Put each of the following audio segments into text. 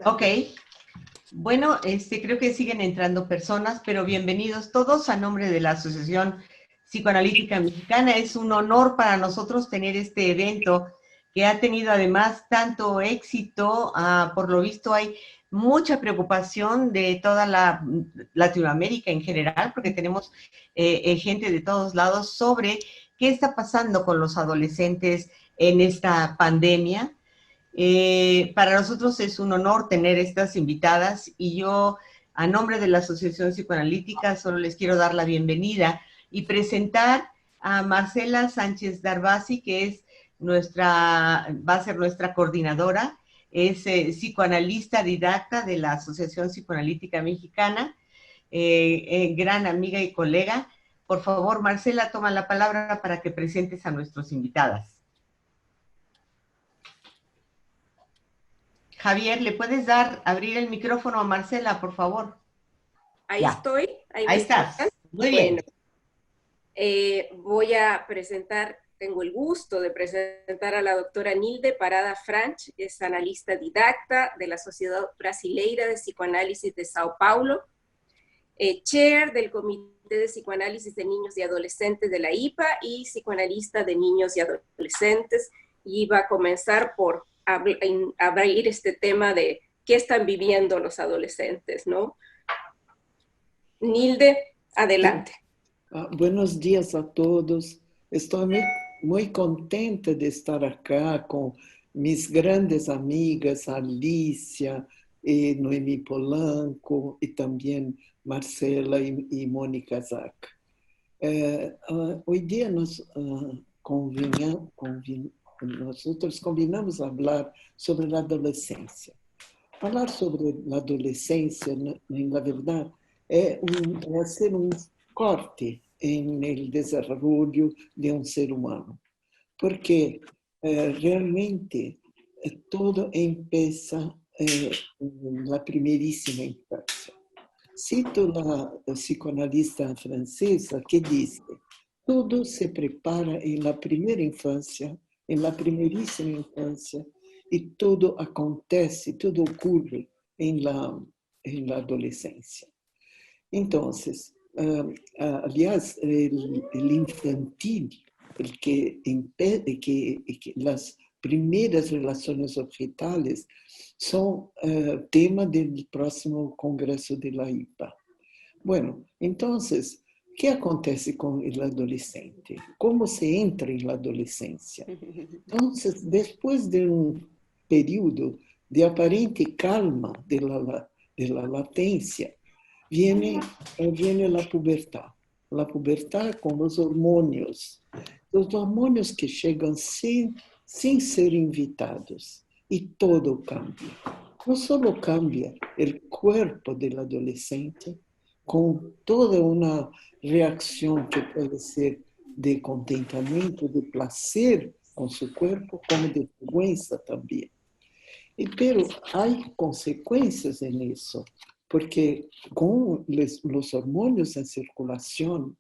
Ok, bueno, creo que siguen entrando personas, pero bienvenidos todos a nombre de la Asociación Psicoanalítica Mexicana. Es un honor para nosotros tener este evento que ha tenido además tanto éxito. Por lo visto hay mucha preocupación de toda la Latinoamérica en general, porque tenemos gente de todos lados sobre qué está pasando con los adolescentes en esta pandemia. Para nosotros es un honor tener estas invitadas y yo, a nombre de la Asociación Psicoanalítica, solo les quiero dar la bienvenida y presentar a Marcela Sánchez Darvasi, que es va a ser nuestra coordinadora, es psicoanalista didacta de la Asociación Psicoanalítica Mexicana, gran amiga y colega. Por favor, Marcela, toma la palabra para que presentes a nuestros invitadas. Javier, ¿le puedes abrir el micrófono a Marcela, por favor? Ahí Ya, estoy, ahí me ahí escuchan. estás. Muy Bueno, bien. voy a presentar, tengo el gusto de presentar a la doctora Nilde Parada Franch, es analista didacta de la Sociedad Brasileira de Psicoanálisis de Sao Paulo, chair del Comité de Psicoanálisis de Niños y Adolescentes de la IPA y psicoanalista de niños y adolescentes. Y va a comenzar por abrir este tema de qué están viviendo los adolescentes, ¿no? Nilde, adelante. Buenos dias a todos. Estou muito contente de estar aqui com minhas grandes amigas, Alicia e Noemi Polanco, e também Marcela e Mônica Zac. Hoje dia nós combinamos falar sobre a adolescência. Falar sobre a adolescência, na verdade, é ser corte en el desarrollo de un ser humano, porque realmente todo empieza en la primerísima infancia. Cito la psicoanalista francesa que dice, todo se prepara en la primera infancia, en la primerísima infancia, y todo acontece, todo ocurre en la adolescencia. Entonces, aliás, el infantil, el que impide que las primeras relaciones objetales son tema del próximo Congreso de la IPA. Bueno, entonces, ¿qué acontece con el adolescente? ¿Cómo se entra en la adolescencia? Entonces, después de un periodo de aparente calma de la latencia, viene la pubertad. La pubertad con los hormonios que llegan sin ser invitados. Y todo cambia. No solo cambia el cuerpo del adolescente, con toda una reacción que puede ser de contentamiento, de placer con su cuerpo, como de vergüenza también. Pero hay consecuencias en eso, porque con los hormonios en circulación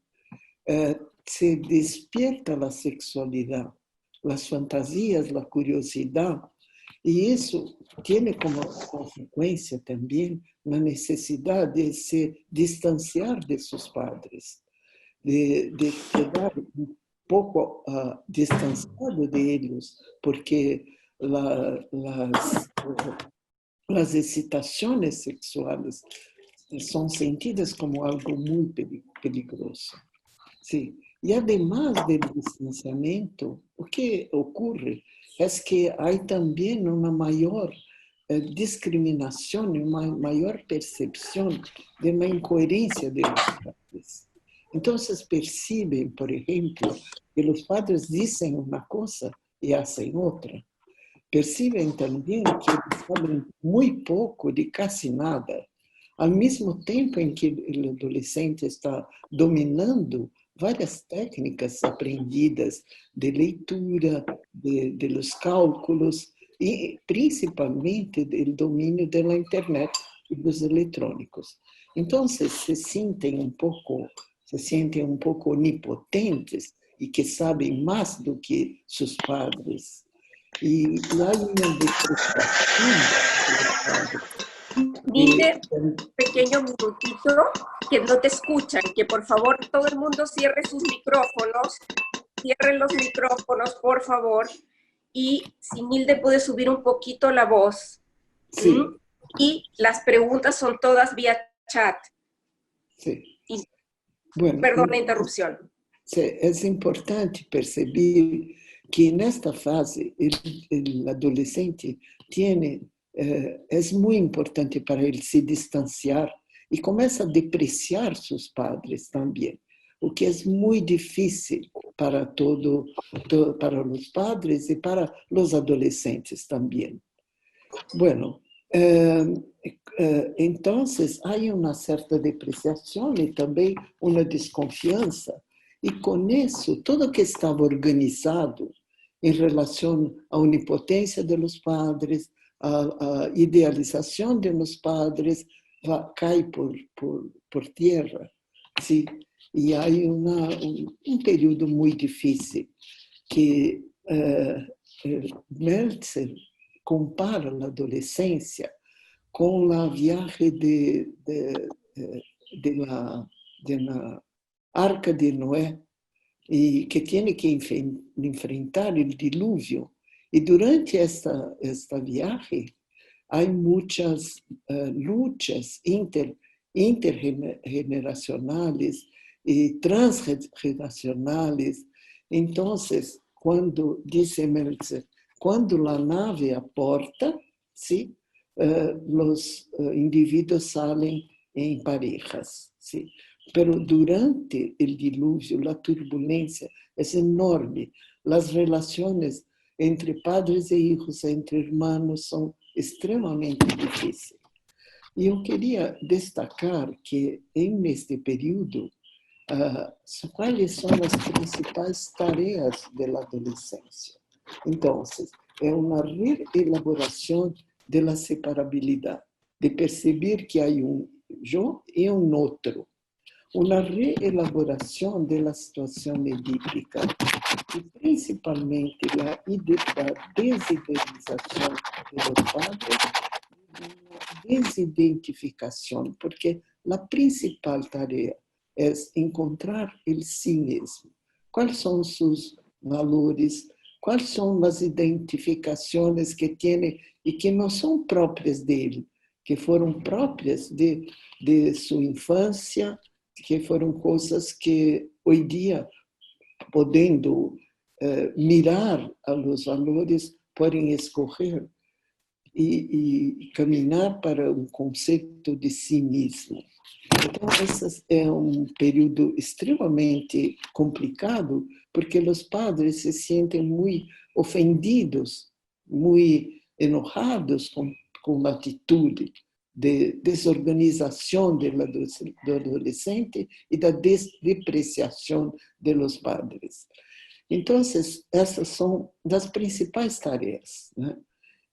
se despierta la sexualidad, las fantasías, la curiosidad, y eso tiene como consecuencia también la necesidad de se distanciar de sus padres, de quedar un poco distanciado de ellos, porque las excitaciones sexuales son sentidas como algo muy peligroso. Sí. Y además del distanciamiento, lo que ocurre es que hay también una mayor discriminación y una mayor percepción de una incoherencia de los padres. Entonces perciben, por ejemplo, que los padres dicen una cosa y hacen otra. Perciben también que saben muy poco de casi nada, al mismo tiempo en que el adolescente está dominando varias técnicas aprendidas de lectura, de los cálculos y principalmente del dominio de la Internet y los electrónicos. Entonces se sienten un poco omnipotentes y que saben más do que sus padres. y hay una depreciación de los padres. Dile un pequeño minutito que no te escuchan, que por favor todo el mundo cierre sus micrófonos, cierren los micrófonos, por favor, y si Nilde puede subir un poquito la voz. Sí. Y las preguntas son todas vía chat. Sí. Y, bueno, perdón la interrupción. Sí, es importante percibir que en esta fase el adolescente tiene, es muy importante para él se distanciar y comienza a depreciar sus padres también, o que es muy difícil para para los padres y para los adolescentes también. Bueno, entonces hay una cierta depreciación y también una desconfianza. Y con eso, todo que estaba organizado en relación a omnipotencia de los padres, a idealización de los padres, cae por tierra. ¿Sí? Y hay un periodo muy difícil que Meltzer compara la adolescencia con la viaje de la arca de Noé y que tiene que enfrentar el diluvio. Y durante esta viaje hay muchas luchas intergeneracionales y transgeneracionales. Entonces, cuando, dice Meltzer, cuando la nave aporta, ¿sí? Los individuos salen en parejas, ¿sí? Pero durante el diluvio, la turbulencia es enorme. Las relaciones entre padres e hijos, entre hermanos, son extremamente difíciles. Y yo quería destacar que en este periodo, ¿cuáles son las principales tareas de la adolescencia? Entonces, es una reelaboración de la separabilidad, de percibir que hay un yo y un otro, una reelaboración de la situación edípica y principalmente la desidentización de los padres, una desidentificación, porque la principal tarea es encontrar el sí mismo. ¿Cuáles son sus valores? ¿Cuáles son las identificaciones que tiene y que no son propias de él, que fueron propias de su infancia, que fueron cosas que hoy día, podendo mirar a los valores, pueden escoger y caminhar para um conceito de si mesmo. Então, esse é um período extremamente complicado, porque os padres se sentem muito ofendidos, muito enojados com a atitude de desorganização do adolescente e da depreciação de los padres. Então, essas são das principais tarefas, né?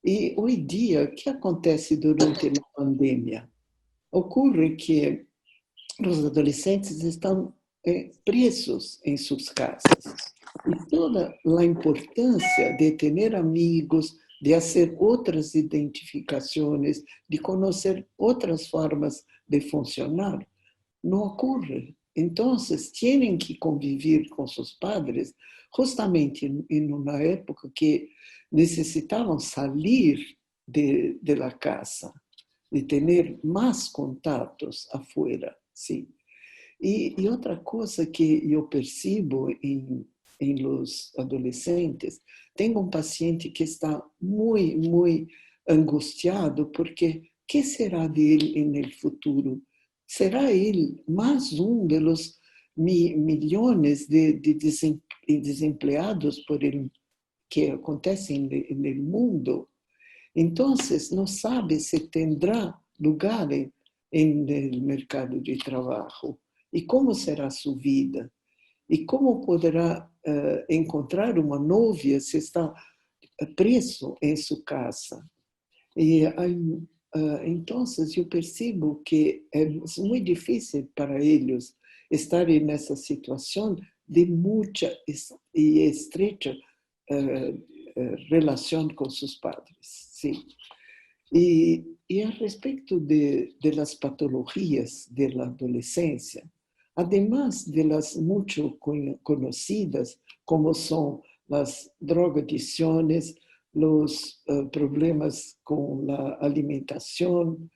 E hoje em dia, o que acontece durante a pandemia? Ocorre que os adolescentes estão presos em suas casas. E toda a importância de ter amigos, de fazer outras identificações, de conhecer outras formas de funcionar, não ocorre. Então, têm que conviver com seus padres justamente em uma época que necessitavam sair de la casa, de ter mais contatos afuera, sim. E outra coisa que eu percebo em los adolescentes, tenho um paciente que está muito angustiado porque que será dele no futuro? Será ele mais dos milhões de desempregados por ele que acontecem no mundo? Então, não sabe se terá lugar no mercado de trabalho e como será sua vida e como poderá encontrar uma novia se está preso em sua casa. E então, eu percebo que é muito difícil para eles estarem nessa situação de muita e estreita relación con sus padres. Sí. Y al respecto de las patologías de la adolescencia, además de las mucho conocidas, como son las drogadicciones, los problemas con la alimentación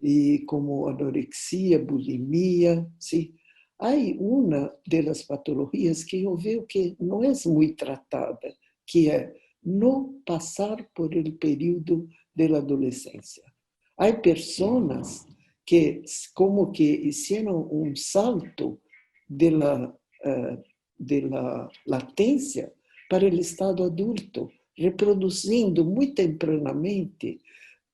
y como anorexia, bulimia, ¿sí? Hay una de las patologías que yo veo que no es muy tratada, que es no pasar por el periodo de la adolescencia. Hay personas que como que hicieron un salto de la latencia para el estado adulto, reproduciendo muy tempranamente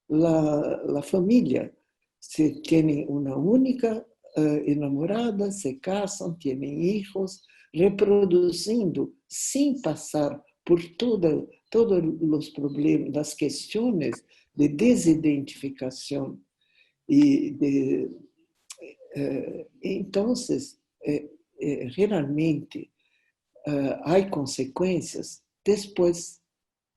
la familia. Se tienen una única enamorada, se casan, tienen hijos, reproduciendo sin pasar por todos los problemas, las cuestiones de desidentificación. Entonces, realmente hay consecuencias después,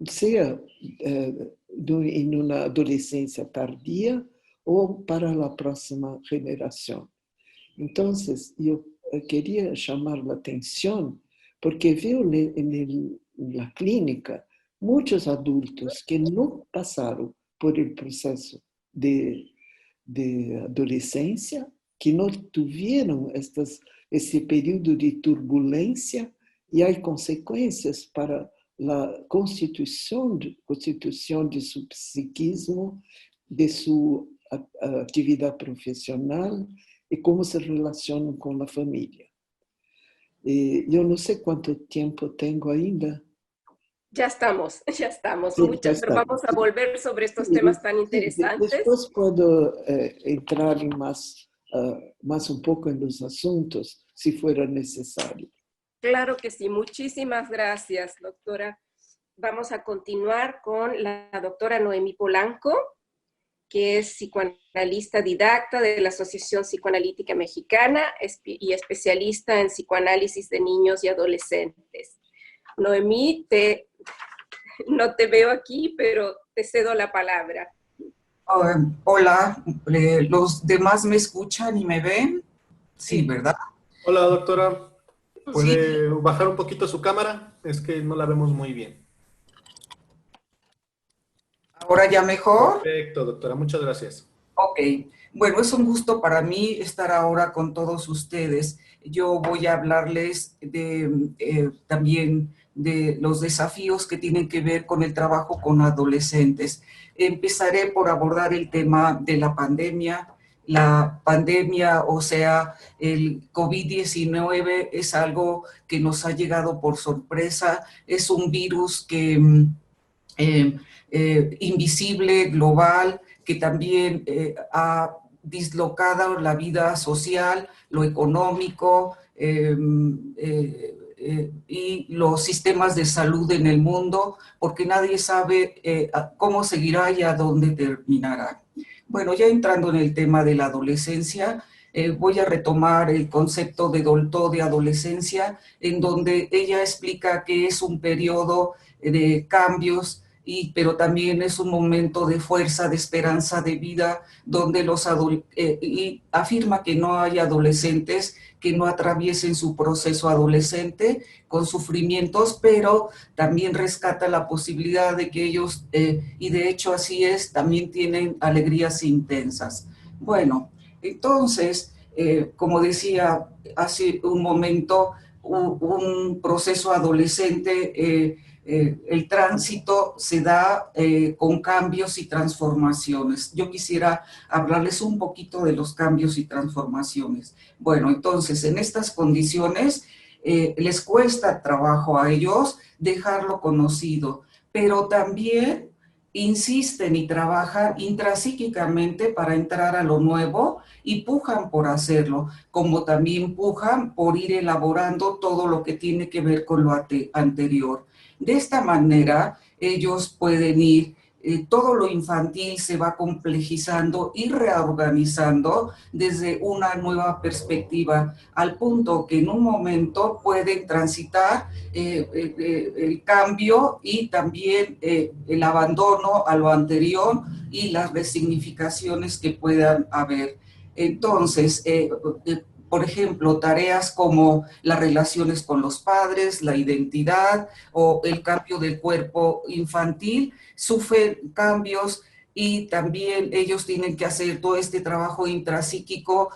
sea en una adolescencia tardía o para la próxima generación. Entonces, yo quería llamar la atención porque veo en la clínica muchos adultos que no pasaron por el proceso de adolescencia, que no tuvieron ese periodo de turbulencia y hay consecuencias para la constitución de su psiquismo, de su actividad profesional y cómo se relacionan con la familia. Yo no sé cuánto tiempo tengo ainda. Ya estamos. Sí, Muchas, pero vamos a volver sobre estos temas tan interesantes. Después puedo entrar en más un poco en los asuntos, si fuera necesario. Claro que sí, muchísimas gracias, doctora. Vamos a continuar con la doctora Noemí Polanco, que es psicoanalista didacta de la Asociación Psicoanalítica Mexicana y especialista en psicoanálisis de niños y adolescentes. Noemí, no te veo aquí, pero te cedo la palabra. Hola, ¿los demás me escuchan y me ven? Sí, ¿verdad? Hola, doctora. ¿Puede Sí. bajar un poquito su cámara? Es que no la vemos muy bien. ¿Ahora ya mejor? Perfecto, doctora. Muchas gracias. Ok. Bueno, es un gusto para mí estar ahora con todos ustedes. Yo voy a hablarles también de los desafíos que tienen que ver con el trabajo con adolescentes. Empezaré por abordar el tema de la pandemia. La pandemia, o sea, el COVID-19 es algo que nos ha llegado por sorpresa. Es un virus que invisible, global, que también ha dislocado la vida social, lo económico y los sistemas de salud en el mundo, porque nadie sabe cómo seguirá y a dónde terminará. Bueno, ya entrando en el tema de la adolescencia, voy a retomar el concepto de Dolto de adolescencia, en donde ella explica que es un periodo de cambios, pero también es un momento de fuerza, de esperanza, de vida, donde y afirma que no hay adolescentes que no atraviesen su proceso adolescente con sufrimientos, pero también rescata la posibilidad de que ellos, y de hecho así es, también tienen alegrías intensas. Bueno, entonces, como decía hace un momento, un proceso adolescente, el tránsito se da con cambios y transformaciones. Yo quisiera hablarles un poquito de los cambios y transformaciones. Bueno, entonces, en estas condiciones les cuesta trabajo a ellos dejarlo conocido, pero también insisten y trabajan intrapsíquicamente para entrar a lo nuevo y pujan por hacerlo, como también pujan por ir elaborando todo lo que tiene que ver con lo anterior. De esta manera, ellos pueden ir todo lo infantil se va complejizando y reorganizando desde una nueva perspectiva, al punto que en un momento pueden transitar el cambio y también el abandono a lo anterior y las resignificaciones que puedan haber. Entonces, por ejemplo, tareas como las relaciones con los padres, la identidad o el cambio del cuerpo infantil, sufren cambios y también ellos tienen que hacer todo este trabajo intrapsíquico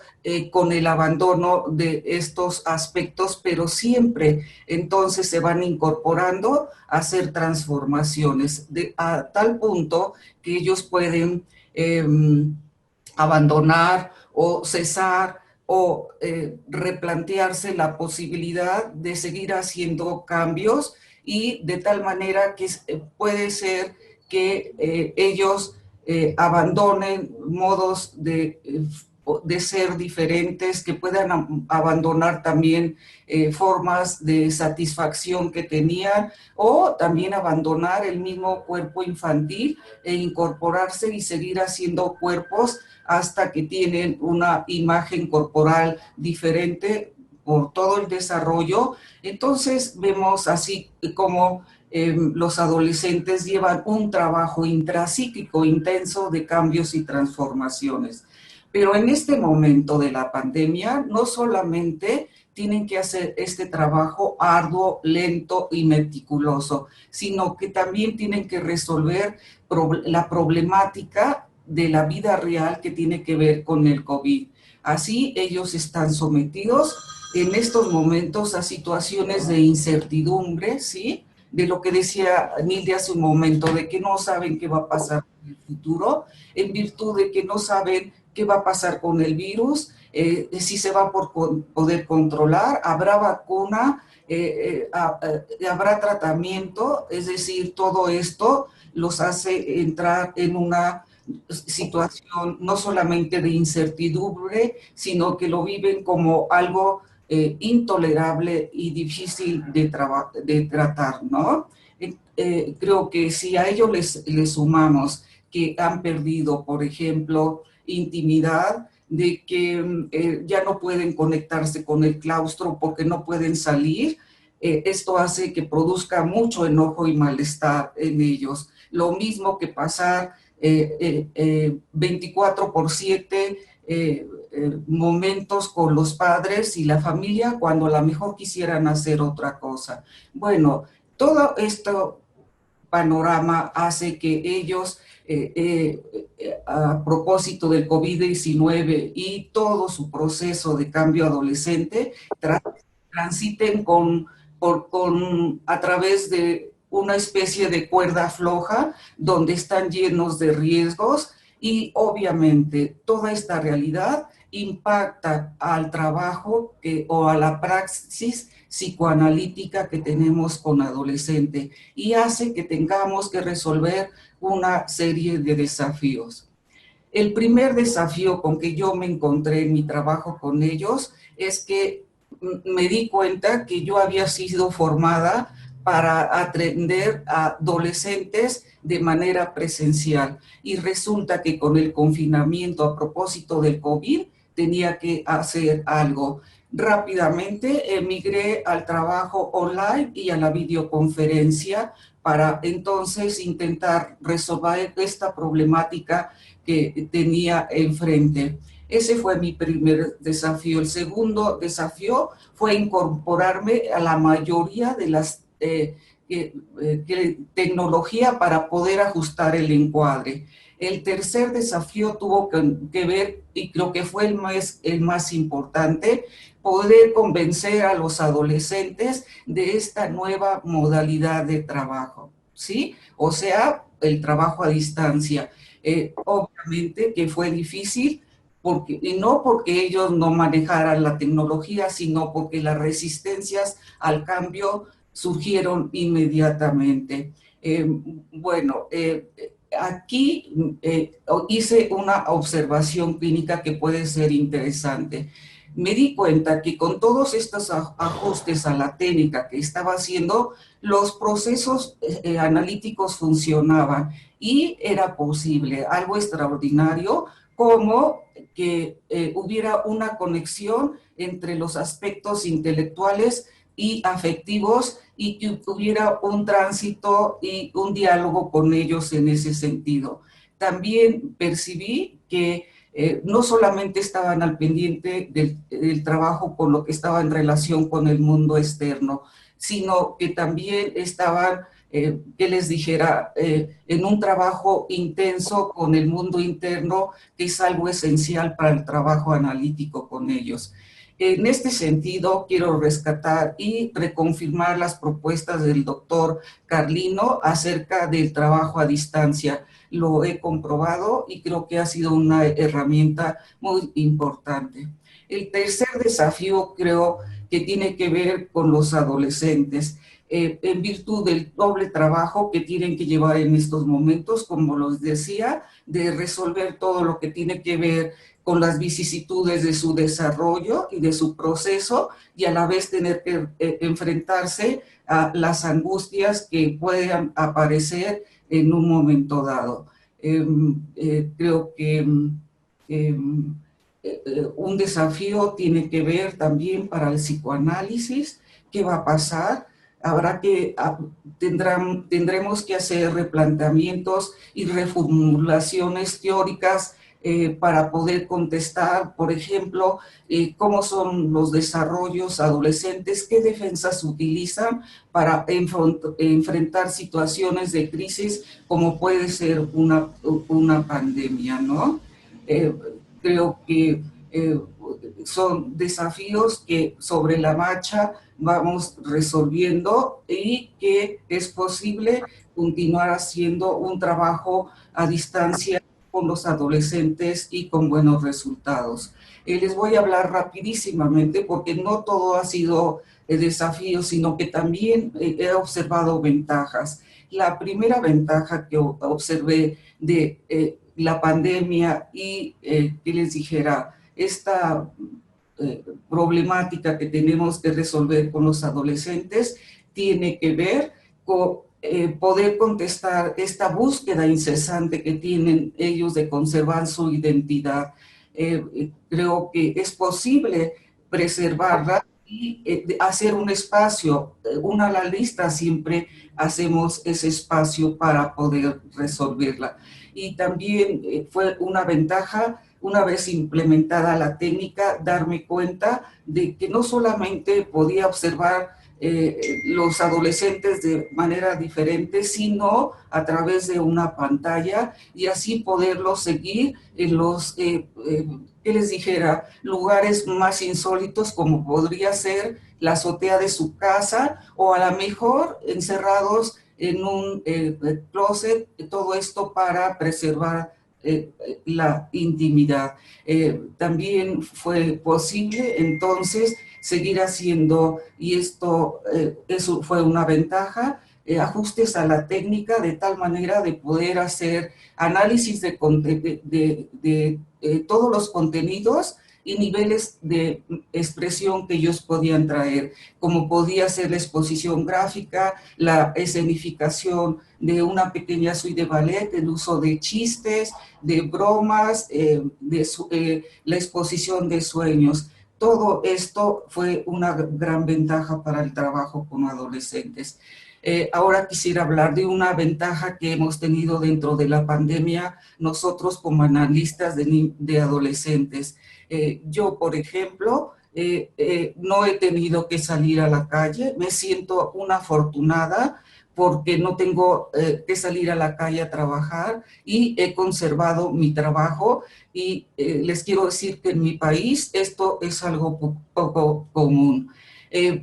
con el abandono de estos aspectos, pero siempre entonces se van incorporando a hacer transformaciones a tal punto que ellos pueden abandonar o cesar o replantearse la posibilidad de seguir haciendo cambios, y de tal manera que puede ser que ellos abandonen modos de ser diferentes, que puedan abandonar también formas de satisfacción que tenían, o también abandonar el mismo cuerpo infantil e incorporarse y seguir haciendo cuerpos hasta que tienen una imagen corporal diferente por todo el desarrollo. Entonces vemos así como los adolescentes llevan un trabajo intrapsíquico intenso de cambios y transformaciones. Pero en este momento de la pandemia, no solamente tienen que hacer este trabajo arduo, lento y meticuloso, sino que también tienen que resolver la problemática de la vida real que tiene que ver con el COVID. Así, ellos están sometidos en estos momentos a situaciones de incertidumbre, ¿sí? De lo que decía Nilde hace un momento, de que no saben qué va a pasar en el futuro, en virtud de que no saben qué va a pasar con el virus, si se va a poder controlar, habrá vacuna, habrá tratamiento, es decir, todo esto los hace entrar en una situación no solamente de incertidumbre, sino que lo viven como algo intolerable y difícil de tratar, ¿no? Creo que si a ellos les sumamos que han perdido, por ejemplo, intimidad, de que ya no pueden conectarse con el claustro porque no pueden salir, esto hace que produzca mucho enojo y malestar en ellos. Lo mismo que pasar 24/7 momentos con los padres y la familia cuando a lo mejor quisieran hacer otra cosa. Bueno, todo este panorama hace que ellos, a propósito del COVID-19 y todo su proceso de cambio adolescente, transiten a través de una especie de cuerda floja donde están llenos de riesgos, y obviamente toda esta realidad impacta al trabajo o a la praxis psicoanalítica que tenemos con adolescentes y hace que tengamos que resolver una serie de desafíos. El primer desafío con que yo me encontré en mi trabajo con ellos es que me di cuenta que yo había sido formada para atender a adolescentes de manera presencial, y resulta que con el confinamiento a propósito del COVID tenía que hacer algo. Rápidamente emigré al trabajo online y a la videoconferencia para entonces intentar resolver esta problemática que tenía enfrente. Ese fue mi primer desafío. El segundo desafío fue incorporarme a la mayoría de las tecnología para poder ajustar el encuadre. El tercer desafío tuvo que ver, y creo que fue el más importante, poder convencer a los adolescentes de esta nueva modalidad de trabajo, ¿sí? O sea, el trabajo a distancia. Obviamente que fue difícil, y no porque ellos no manejaran la tecnología, sino porque las resistencias al cambio surgieron inmediatamente. Aquí hice una observación clínica que puede ser interesante. me di cuenta que con todos estos ajustes a la técnica que estaba haciendo, los procesos analíticos funcionaban y era posible algo extraordinario, como que hubiera una conexión entre los aspectos intelectuales y afectivos y que hubiera un tránsito y un diálogo con ellos en ese sentido. También percibí que no solamente estaban al pendiente del trabajo con lo que estaba en relación con el mundo externo, sino que también estaban, que les dijera, en un trabajo intenso con el mundo interno, que es algo esencial para el trabajo analítico con ellos. En este sentido, quiero rescatar y reconfirmar las propuestas del doctor Carlino acerca del trabajo a distancia. Lo he comprobado y creo que ha sido una herramienta muy importante. El tercer desafío creo que tiene que ver con los adolescentes, en virtud del doble trabajo que tienen que llevar en estos momentos, como les decía, de resolver todo lo que tiene que ver con las vicisitudes de su desarrollo y de su proceso, y a la vez tener que enfrentarse a las angustias que puedan aparecer en un momento dado. Creo que un desafío tiene que ver también para el psicoanálisis. ¿Qué va a pasar? Tendremos que hacer replanteamientos y reformulaciones teóricas para poder contestar, por ejemplo, cómo son los desarrollos adolescentes, qué defensas utilizan para enfrentar situaciones de crisis como puede ser una pandemia, ¿no? Creo que son desafíos que sobre la marcha vamos resolviendo y que es posible continuar haciendo un trabajo a distancia con los adolescentes y con buenos resultados. Les voy a hablar rapidísimamente porque no todo ha sido desafío, sino que también he observado ventajas. La primera ventaja que observé de la pandemia y que les dijera, esta problemática que tenemos que resolver con los adolescentes tiene que ver con poder contestar esta búsqueda incesante que tienen ellos de conservar su identidad. Creo que es posible preservarla y hacer un espacio, una analista siempre hacemos ese espacio para poder resolverla. Y también fue una ventaja, una vez implementada la técnica, darme cuenta de que no solamente podía observar los adolescentes de manera diferente, sino a través de una pantalla y así poderlos seguir en los, ¿qué les dijera?, lugares más insólitos como podría ser la azotea de su casa o a lo mejor encerrados en un closet, todo esto para preservar la intimidad. También fue posible entonces seguir haciendo, y eso fue una ventaja, ajustes a la técnica de tal manera de poder hacer análisis de todos los contenidos y niveles de expresión que ellos podían traer, como podía ser la exposición gráfica, la escenificación de una pequeña suite de ballet, el uso de chistes, de bromas, la exposición de sueños. Todo esto fue una gran ventaja para el trabajo con adolescentes. Ahora quisiera hablar de una ventaja que hemos tenido dentro de la pandemia nosotros como analistas de adolescentes. Yo, por ejemplo, no he tenido que salir a la calle, me siento una afortunada porque no tengo que salir a la calle a trabajar y he conservado mi trabajo y les quiero decir que en mi país esto es algo poco común.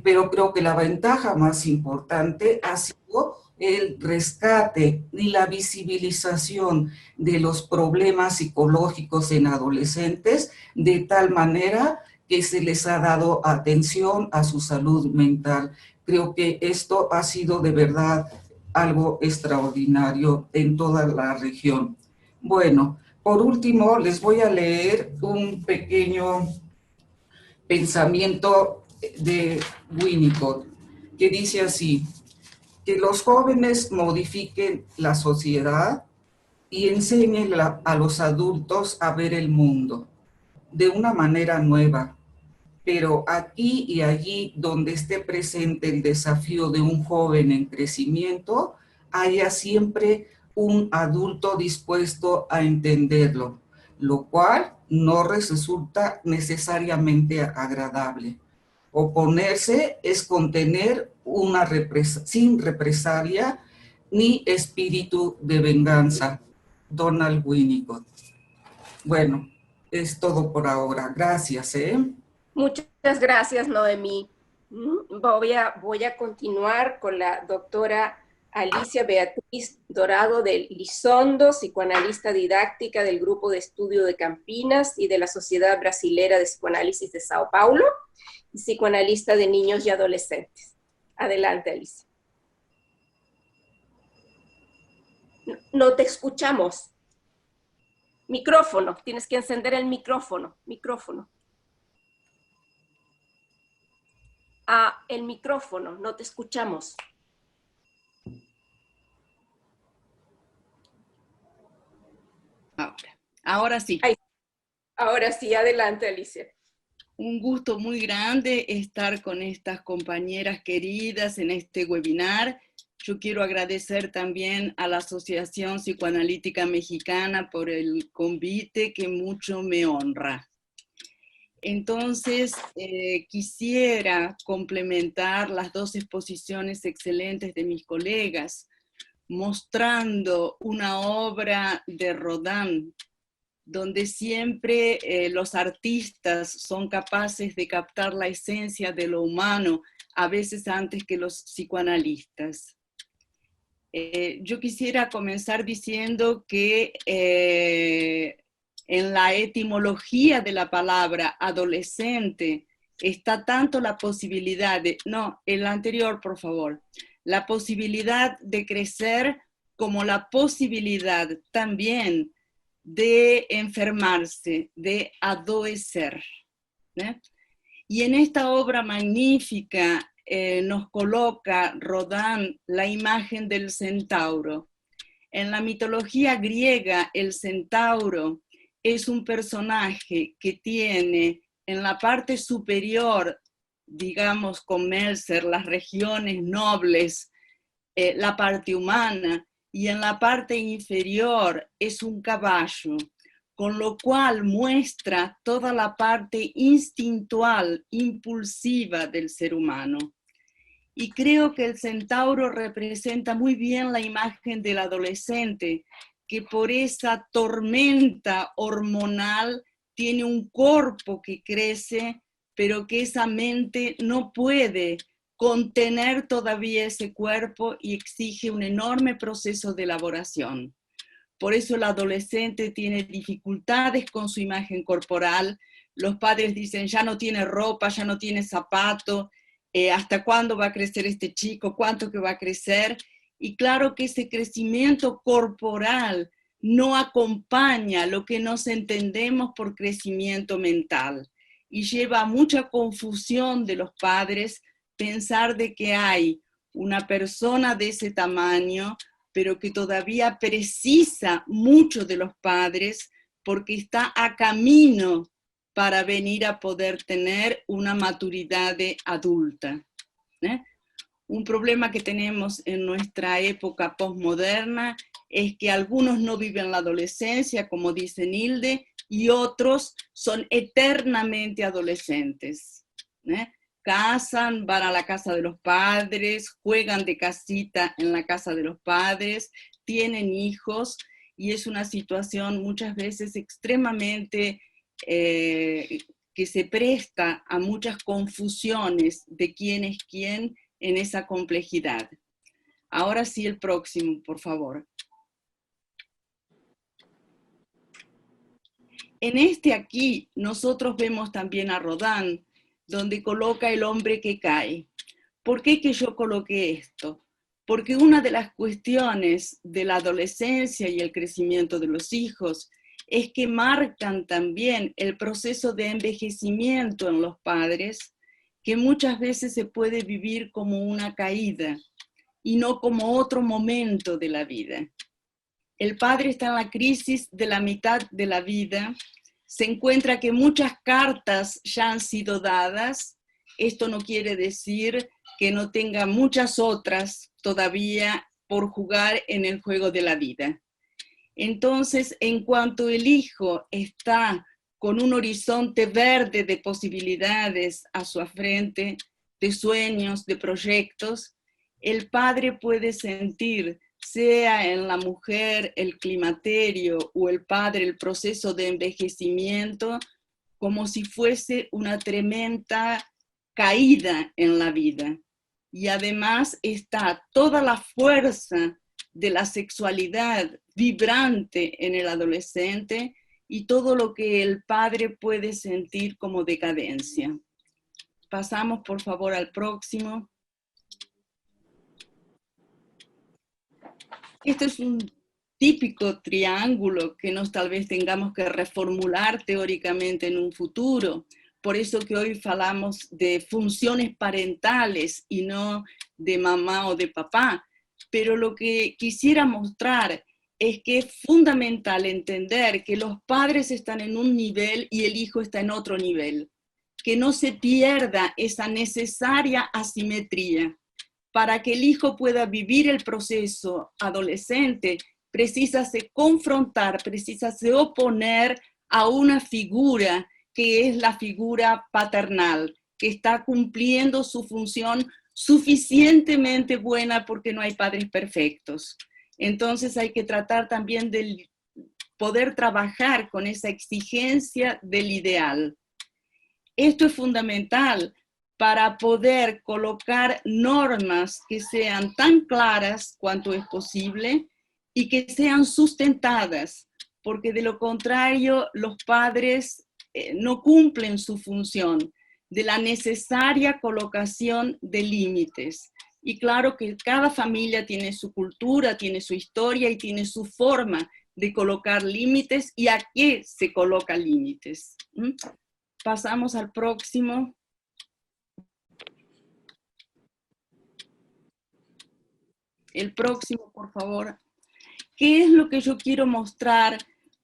Pero creo que la ventaja más importante ha sido el rescate y la visibilización de los problemas psicológicos en adolescentes de tal manera que se les ha dado atención a su salud mental. Creo que esto ha sido de verdad algo extraordinario en toda la región. Bueno, por último, les voy a leer un pequeño pensamiento de Winnicott, que dice así: que los jóvenes modifiquen la sociedad y enseñen a los adultos a ver el mundo de una manera nueva, pero aquí y allí donde esté presente el desafío de un joven en crecimiento, haya siempre un adulto dispuesto a entenderlo, lo cual no resulta necesariamente agradable. Oponerse es contener sin represalia ni espíritu de venganza. Donald Winnicott. Bueno, es todo por ahora. Gracias, ¿eh? Muchas gracias, Noemí. Voy a continuar con la doctora Alicia Beatriz Dorado de Lizondo, psicoanalista didáctica del Grupo de Estudio de Campinas y de la Sociedad Brasilera de Psicoanálisis de Sao Paulo, y psicoanalista de niños y adolescentes. Adelante, Alicia. No te escuchamos. Micrófono, tienes que encender el micrófono. El micrófono, no te escuchamos. Ahora sí. Ahora sí, adelante, Alicia. Un gusto muy grande estar con estas compañeras queridas en este webinar. Yo quiero agradecer también a la Asociación Psicoanalítica Mexicana por el convite, que mucho me honra. Entonces, quisiera complementar las dos exposiciones excelentes de mis colegas, mostrando una obra de Rodin, donde siempre los artistas son capaces de captar la esencia de lo humano, a veces antes que los psicoanalistas. Yo quisiera comenzar diciendo que en la etimología de la palabra adolescente está tanto la posibilidad de, no, el anterior por favor, la posibilidad de crecer como la posibilidad también de enfermarse, de adoecer, ¿eh? Y en esta obra magnífica nos coloca Rodin la imagen del centauro. En la mitología griega, el centauro es un personaje que tiene en la parte superior, digamos con Meltzer, las regiones nobles, la parte humana, y en la parte inferior es un caballo, con lo cual muestra toda la parte instintual, impulsiva del ser humano. Y creo que el centauro representa muy bien la imagen del adolescente, que por esa tormenta hormonal tiene un cuerpo que crece, pero que esa mente no puede contener todavía ese cuerpo y exige un enorme proceso de elaboración. Por eso el adolescente tiene dificultades con su imagen corporal. Los padres dicen, ya no tiene ropa, ya no tiene zapato, ¿hasta cuándo va a crecer este chico? ¿Cuánto que va a crecer? Y claro que ese crecimiento corporal no acompaña lo que nos entendemos por crecimiento mental y lleva a mucha confusión de los padres pensar de que hay una persona de ese tamaño, pero que todavía precisa mucho de los padres porque está a camino para venir a poder tener una maturidad adulta, ¿eh? Un problema que tenemos en nuestra época postmoderna es que algunos no viven la adolescencia, como dice Nilde, y otros son eternamente adolescentes, ¿eh? Casan, van a la casa de los padres, juegan de casita en la casa de los padres, tienen hijos, y es una situación muchas veces extremadamente que se presta a muchas confusiones de quién es quién en esa complejidad. Ahora sí, el próximo, por favor. En este aquí, nosotros vemos también a Rodin, donde coloca el hombre que cae. ¿Por qué que yo coloqué esto? Porque una de las cuestiones de la adolescencia y el crecimiento de los hijos es que marcan también el proceso de envejecimiento en los padres, que muchas veces se puede vivir como una caída y no como otro momento de la vida. El padre está en la crisis de la mitad de la vida, se encuentra que muchas cartas ya han sido dadas. Esto no quiere decir que no tenga muchas otras todavía por jugar en el juego de la vida. Entonces, en cuanto el hijo está con un horizonte verde de posibilidades a su frente, de sueños, de proyectos, el padre puede sentir, sea en la mujer el climaterio o el padre el proceso de envejecimiento, como si fuese una tremenda caída en la vida. Y además está toda la fuerza de la sexualidad vibrante en el adolescente y todo lo que el padre puede sentir como decadencia. Pasamos, por favor, al próximo. Este es un típico triángulo que nos tal vez tengamos que reformular teóricamente en un futuro. Por eso que hoy hablamos de funciones parentales y no de mamá o de papá. Pero lo que quisiera mostrar es que es fundamental entender que los padres están en un nivel y el hijo está en otro nivel. Que no se pierda esa necesaria asimetría. Para que el hijo pueda vivir el proceso adolescente, precisa confrontar, precisa oponer a una figura que es la figura paternal, que está cumpliendo su función suficientemente buena porque no hay padres perfectos. Entonces hay que tratar también de poder trabajar con esa exigencia del ideal. Esto es fundamental para poder colocar normas que sean tan claras cuanto es posible y que sean sustentadas, porque de lo contrario los padres no cumplen su función de la necesaria colocación de límites. Y claro que cada familia tiene su cultura, tiene su historia y tiene su forma de colocar límites y a qué se coloca límites. Pasamos al próximo. El próximo, por favor. ¿Qué es lo que yo quiero mostrar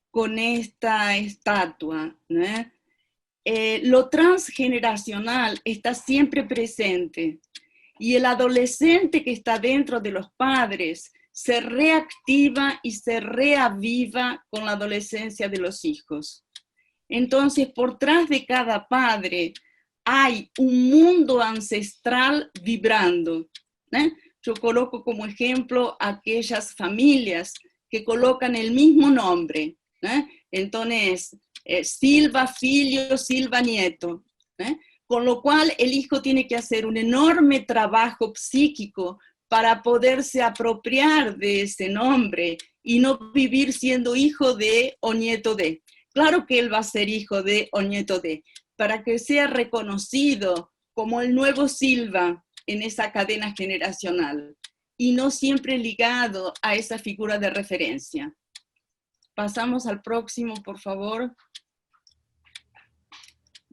con esta estatua? ¿No? Lo transgeneracional está siempre presente y el adolescente que está dentro de los padres se reactiva y se reaviva con la adolescencia de los hijos. Entonces, por detrás de cada padre hay un mundo ancestral vibrando. Yo coloco como ejemplo aquellas familias que colocan el mismo nombre. Entonces, Silva Filho, Silva Nieto. Con lo cual el hijo tiene que hacer un enorme trabajo psíquico para poderse apropiar de ese nombre y no vivir siendo hijo de o nieto de. Claro que él va a ser hijo de o nieto de, para que sea reconocido como el nuevo Silva en esa cadena generacional y no siempre ligado a esa figura de referencia. Pasamos al próximo, por favor.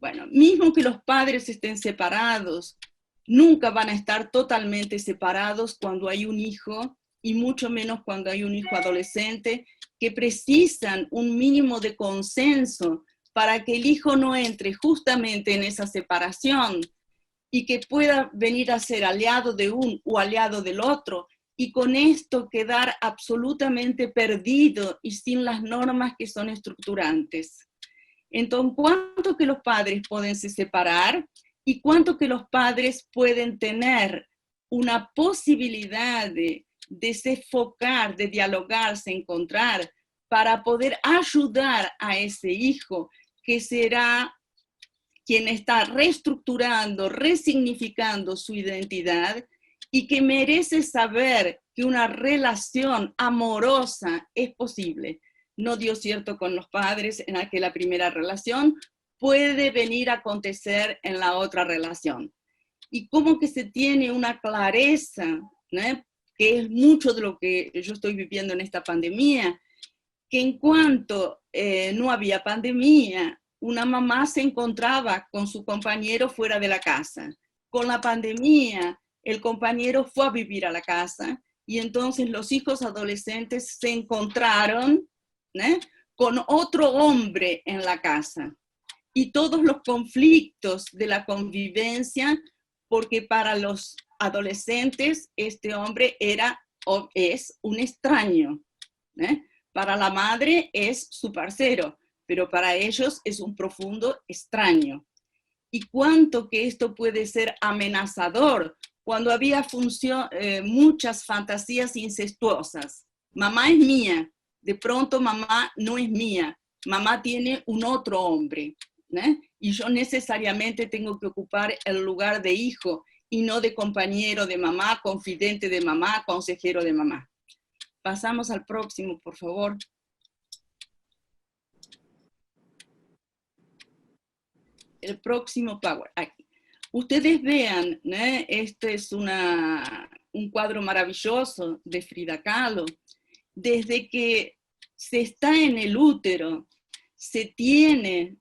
Bueno, mismo que los padres estén separados, nunca van a estar totalmente separados cuando hay un hijo, y mucho menos cuando hay un hijo adolescente, que precisan un mínimo de consenso para que el hijo no entre justamente en esa separación y que pueda venir a ser aliado de un o aliado del otro, y con esto quedar absolutamente perdido y sin las normas que son estructurantes. Entonces, ¿cuánto que los padres pueden se separar y cuánto que los padres pueden tener una posibilidad de se enfocar, de dialogarse, encontrar, para poder ayudar a ese hijo que será quien está reestructurando, resignificando su identidad y que merece saber que una relación amorosa es posible. No dio cierto con los padres en aquella primera relación, puede venir a acontecer en la otra relación. Y como que se tiene una clareza, ¿no? Que es mucho de lo que yo estoy viviendo en esta pandemia, que en cuanto no había pandemia, una mamá se encontraba con su compañero fuera de la casa. Con la pandemia, el compañero fue a vivir a la casa y entonces los hijos adolescentes se encontraron con otro hombre en la casa. Y todos los conflictos de la convivencia, porque para los adolescentes este hombre era o es un extraño. Para la madre es su parcero, pero para ellos es un profundo extraño. Y cuánto que esto puede ser amenazador cuando había muchas fantasías incestuosas. Mamá es mía, de pronto mamá no es mía, mamá tiene un otro hombre, y yo necesariamente tengo que ocupar el lugar de hijo y no de compañero de mamá, confidente de mamá, consejero de mamá. Pasamos al próximo, por favor. El próximo Power. Aquí. Ustedes vean, este es un cuadro maravilloso de Frida Kahlo. Desde que se está en el útero, se tiene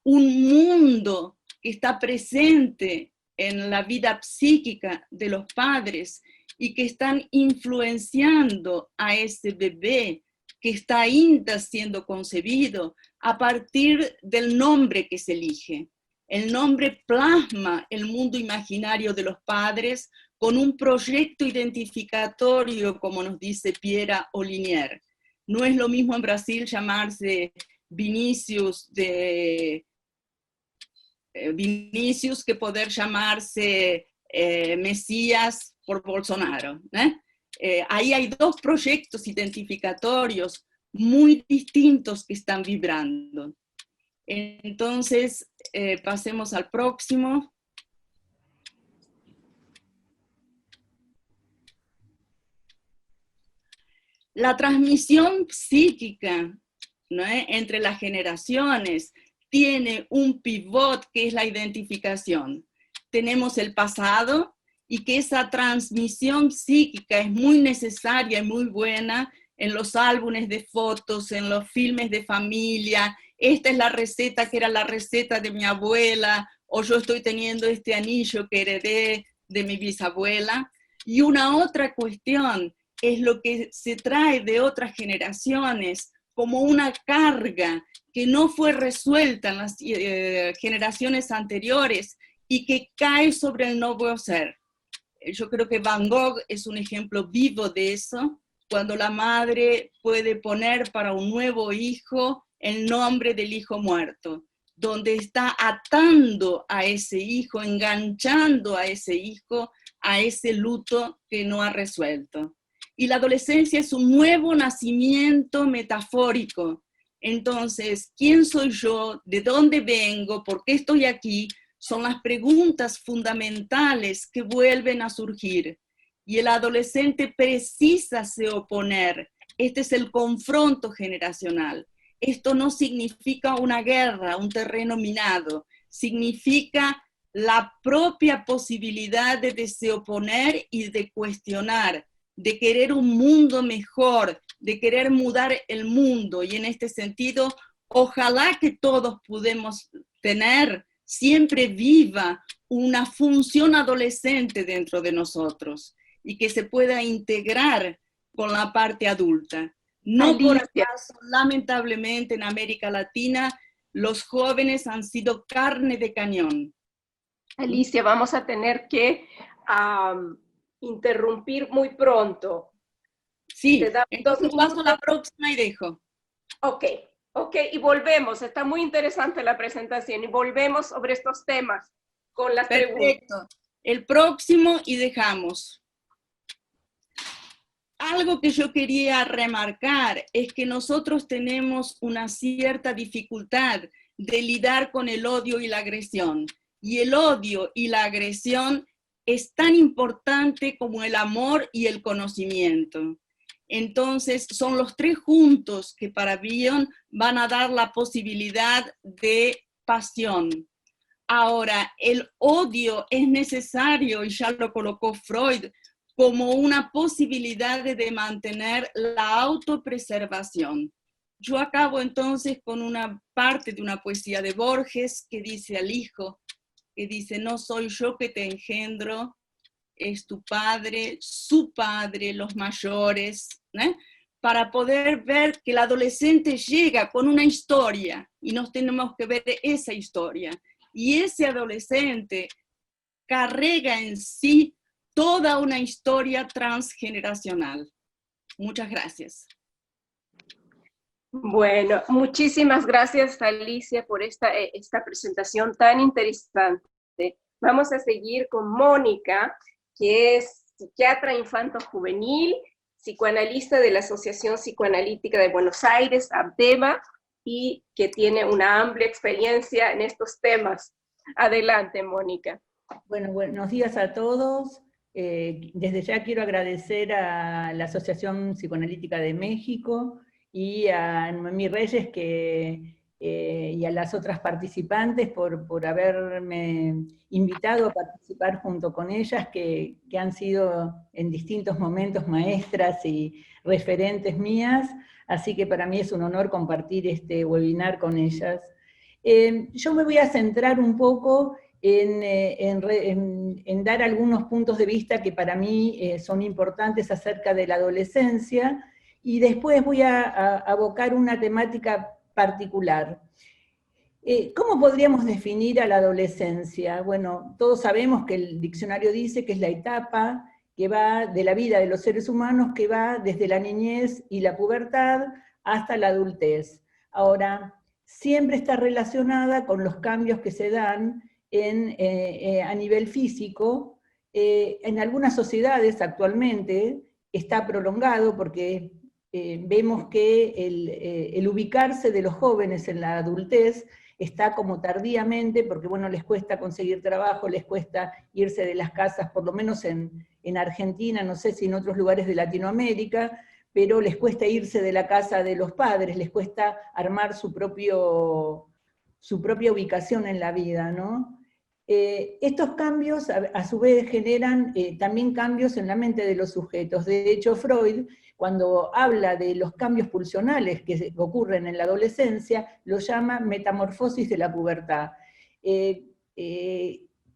un mundo que está presente en la vida psíquica de los padres y que están influenciando a ese bebé que está ahí siendo concebido a partir del nombre que se elige. El nombre plasma el mundo imaginario de los padres con un proyecto identificatorio, como nos dice Piera Olinier. No es lo mismo en Brasil llamarse Vinicius que poder llamarse Mesías por Bolsonaro. Ahí hay dos proyectos identificatorios muy distintos que están vibrando. Entonces, pasemos al próximo. La transmisión psíquica, entre las generaciones tiene un pivot que es la identificación. Tenemos el pasado y que esa transmisión psíquica es muy necesaria y muy buena en los álbumes de fotos, en los filmes de familia. Esta es la receta que era la receta de mi abuela, o yo estoy teniendo este anillo que heredé de mi bisabuela. Y una otra cuestión es lo que se trae de otras generaciones como una carga que no fue resuelta en las generaciones anteriores y que cae sobre el nuevo ser. Yo creo que Van Gogh es un ejemplo vivo de eso, cuando la madre puede poner para un nuevo hijo el nombre del hijo muerto, donde está atando a ese hijo, enganchando a ese hijo, a ese luto que no ha resuelto. Y la adolescencia es un nuevo nacimiento metafórico. Entonces, ¿quién soy yo? ¿De dónde vengo? ¿Por qué estoy aquí? Son las preguntas fundamentales que vuelven a surgir. Y el adolescente precisa se oponer. Este es el confronto generacional. Esto no significa una guerra, un terreno minado. Significa la propia posibilidad de se oponer y de cuestionar, de querer un mundo mejor, de querer mudar el mundo. Y en este sentido, ojalá que todos podamos tener siempre viva una función adolescente dentro de nosotros y que se pueda integrar con la parte adulta. No por acaso, lamentablemente en América Latina, los jóvenes han sido carne de cañón. Alicia, vamos a tener que interrumpir muy pronto. Sí, entonces paso a la próxima y dejo. Ok, y volvemos. Está muy interesante la presentación y volvemos sobre estos temas con las preguntas. Perfecto. El próximo y dejamos. Algo que yo quería remarcar es que nosotros tenemos una cierta dificultad de lidiar con el odio y la agresión. Y el odio y la agresión es tan importante como el amor y el conocimiento. Entonces, son los tres juntos que para Bion van a dar la posibilidad de pasión. Ahora, el odio es necesario, y ya lo colocó Freud, como una posibilidad de mantener la autopreservación. Yo acabo entonces con una parte de una poesía de Borges que dice al hijo, que dice: no soy yo que te engendro, es tu padre, su padre, los mayores, ¿eh? Para poder ver que el adolescente llega con una historia y nos tenemos que ver esa historia. Y ese adolescente carrega en sí toda una historia transgeneracional. Muchas gracias. Bueno, muchísimas gracias, Alicia, por esta presentación tan interesante. Vamos a seguir con Mónica, que es psiquiatra infanto-juvenil, psicoanalista de la Asociación Psicoanalítica de Buenos Aires, ABDEMA, y que tiene una amplia experiencia en estos temas. Adelante, Mónica. Bueno, buenos días a todos. Desde ya quiero agradecer a la Asociación Psicoanalítica de México y a Noemí Reyes y a las otras participantes por haberme invitado a participar junto con ellas, que han sido en distintos momentos maestras y referentes mías, así que para mí es un honor compartir este webinar con ellas. Yo me voy a centrar un poco en dar algunos puntos de vista que para mí son importantes acerca de la adolescencia, y después voy a abocar una temática particular. ¿Cómo podríamos definir a la adolescencia? Bueno, todos sabemos que el diccionario dice que es la etapa que va de la vida de los seres humanos, que va desde la niñez y la pubertad hasta la adultez. Ahora, siempre está relacionada con los cambios que se dan a nivel físico. En algunas sociedades actualmente está prolongado porque vemos que el ubicarse de los jóvenes en la adultez está como tardíamente, porque bueno, les cuesta conseguir trabajo, les cuesta irse de las casas, por lo menos en Argentina, no sé si en otros lugares de Latinoamérica, pero les cuesta irse de la casa de los padres, les cuesta armar su propia ubicación en la vida, ¿no? Estos cambios a su vez generan también cambios en la mente de los sujetos. De hecho, Freud, cuando habla de los cambios pulsionales que ocurren en la adolescencia, lo llama metamorfosis de la pubertad.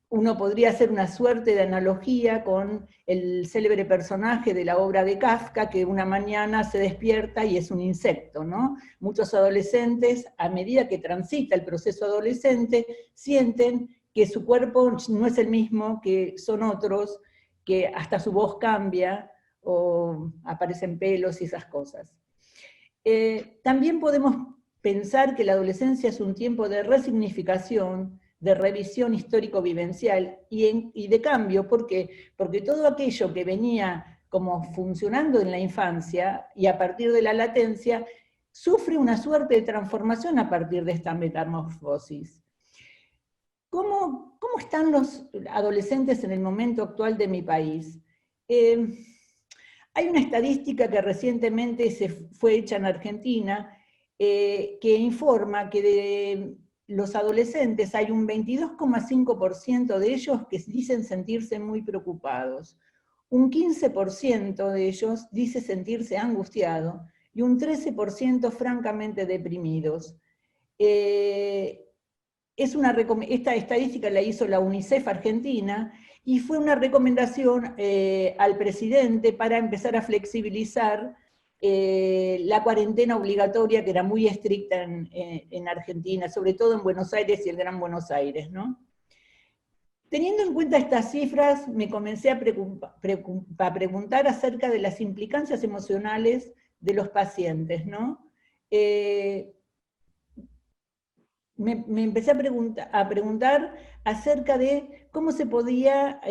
Uno podría hacer una suerte de analogía con el célebre personaje de la obra de Kafka, que una mañana se despierta y es un insecto, ¿no? Muchos adolescentes, a medida que transita el proceso adolescente, sienten que su cuerpo no es el mismo, que son otros, que hasta su voz cambia, o aparecen pelos y esas cosas. También podemos pensar que la adolescencia es un tiempo de resignificación, de revisión histórico-vivencial y de cambio. ¿Por qué? Porque todo aquello que venía como funcionando en la infancia y a partir de la latencia, sufre una suerte de transformación a partir de esta metamorfosis. ¿Cómo están los adolescentes en el momento actual de mi país? Hay una estadística que recientemente fue hecha en Argentina, que informa que de los adolescentes hay un 22,5% de ellos que dicen sentirse muy preocupados, un 15% de ellos dice sentirse angustiado, y un 13% francamente deprimidos. Esta estadística la hizo la UNICEF Argentina, y fue una recomendación al presidente para empezar a flexibilizar la cuarentena obligatoria, que era muy estricta en Argentina, sobre todo en Buenos Aires y el Gran Buenos Aires, ¿no? Teniendo en cuenta estas cifras, me comencé a preguntar acerca de las implicancias emocionales de los pacientes, ¿no? Me empecé a preguntar acerca de cómo se podía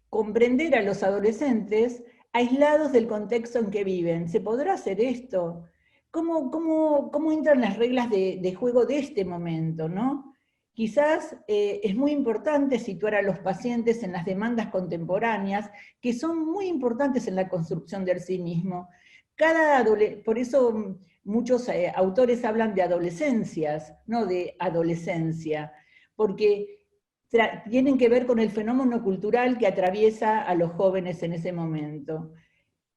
comprender a los adolescentes aislados del contexto en que viven. ¿Se podrá hacer esto? ¿Cómo entran las reglas de juego de este momento, ¿no? Quizás es muy importante situar a los pacientes en las demandas contemporáneas, que son muy importantes en la construcción del sí mismo. Por eso muchos autores hablan de adolescencias, no de adolescencia, porque tienen que ver con el fenómeno cultural que atraviesa a los jóvenes en ese momento.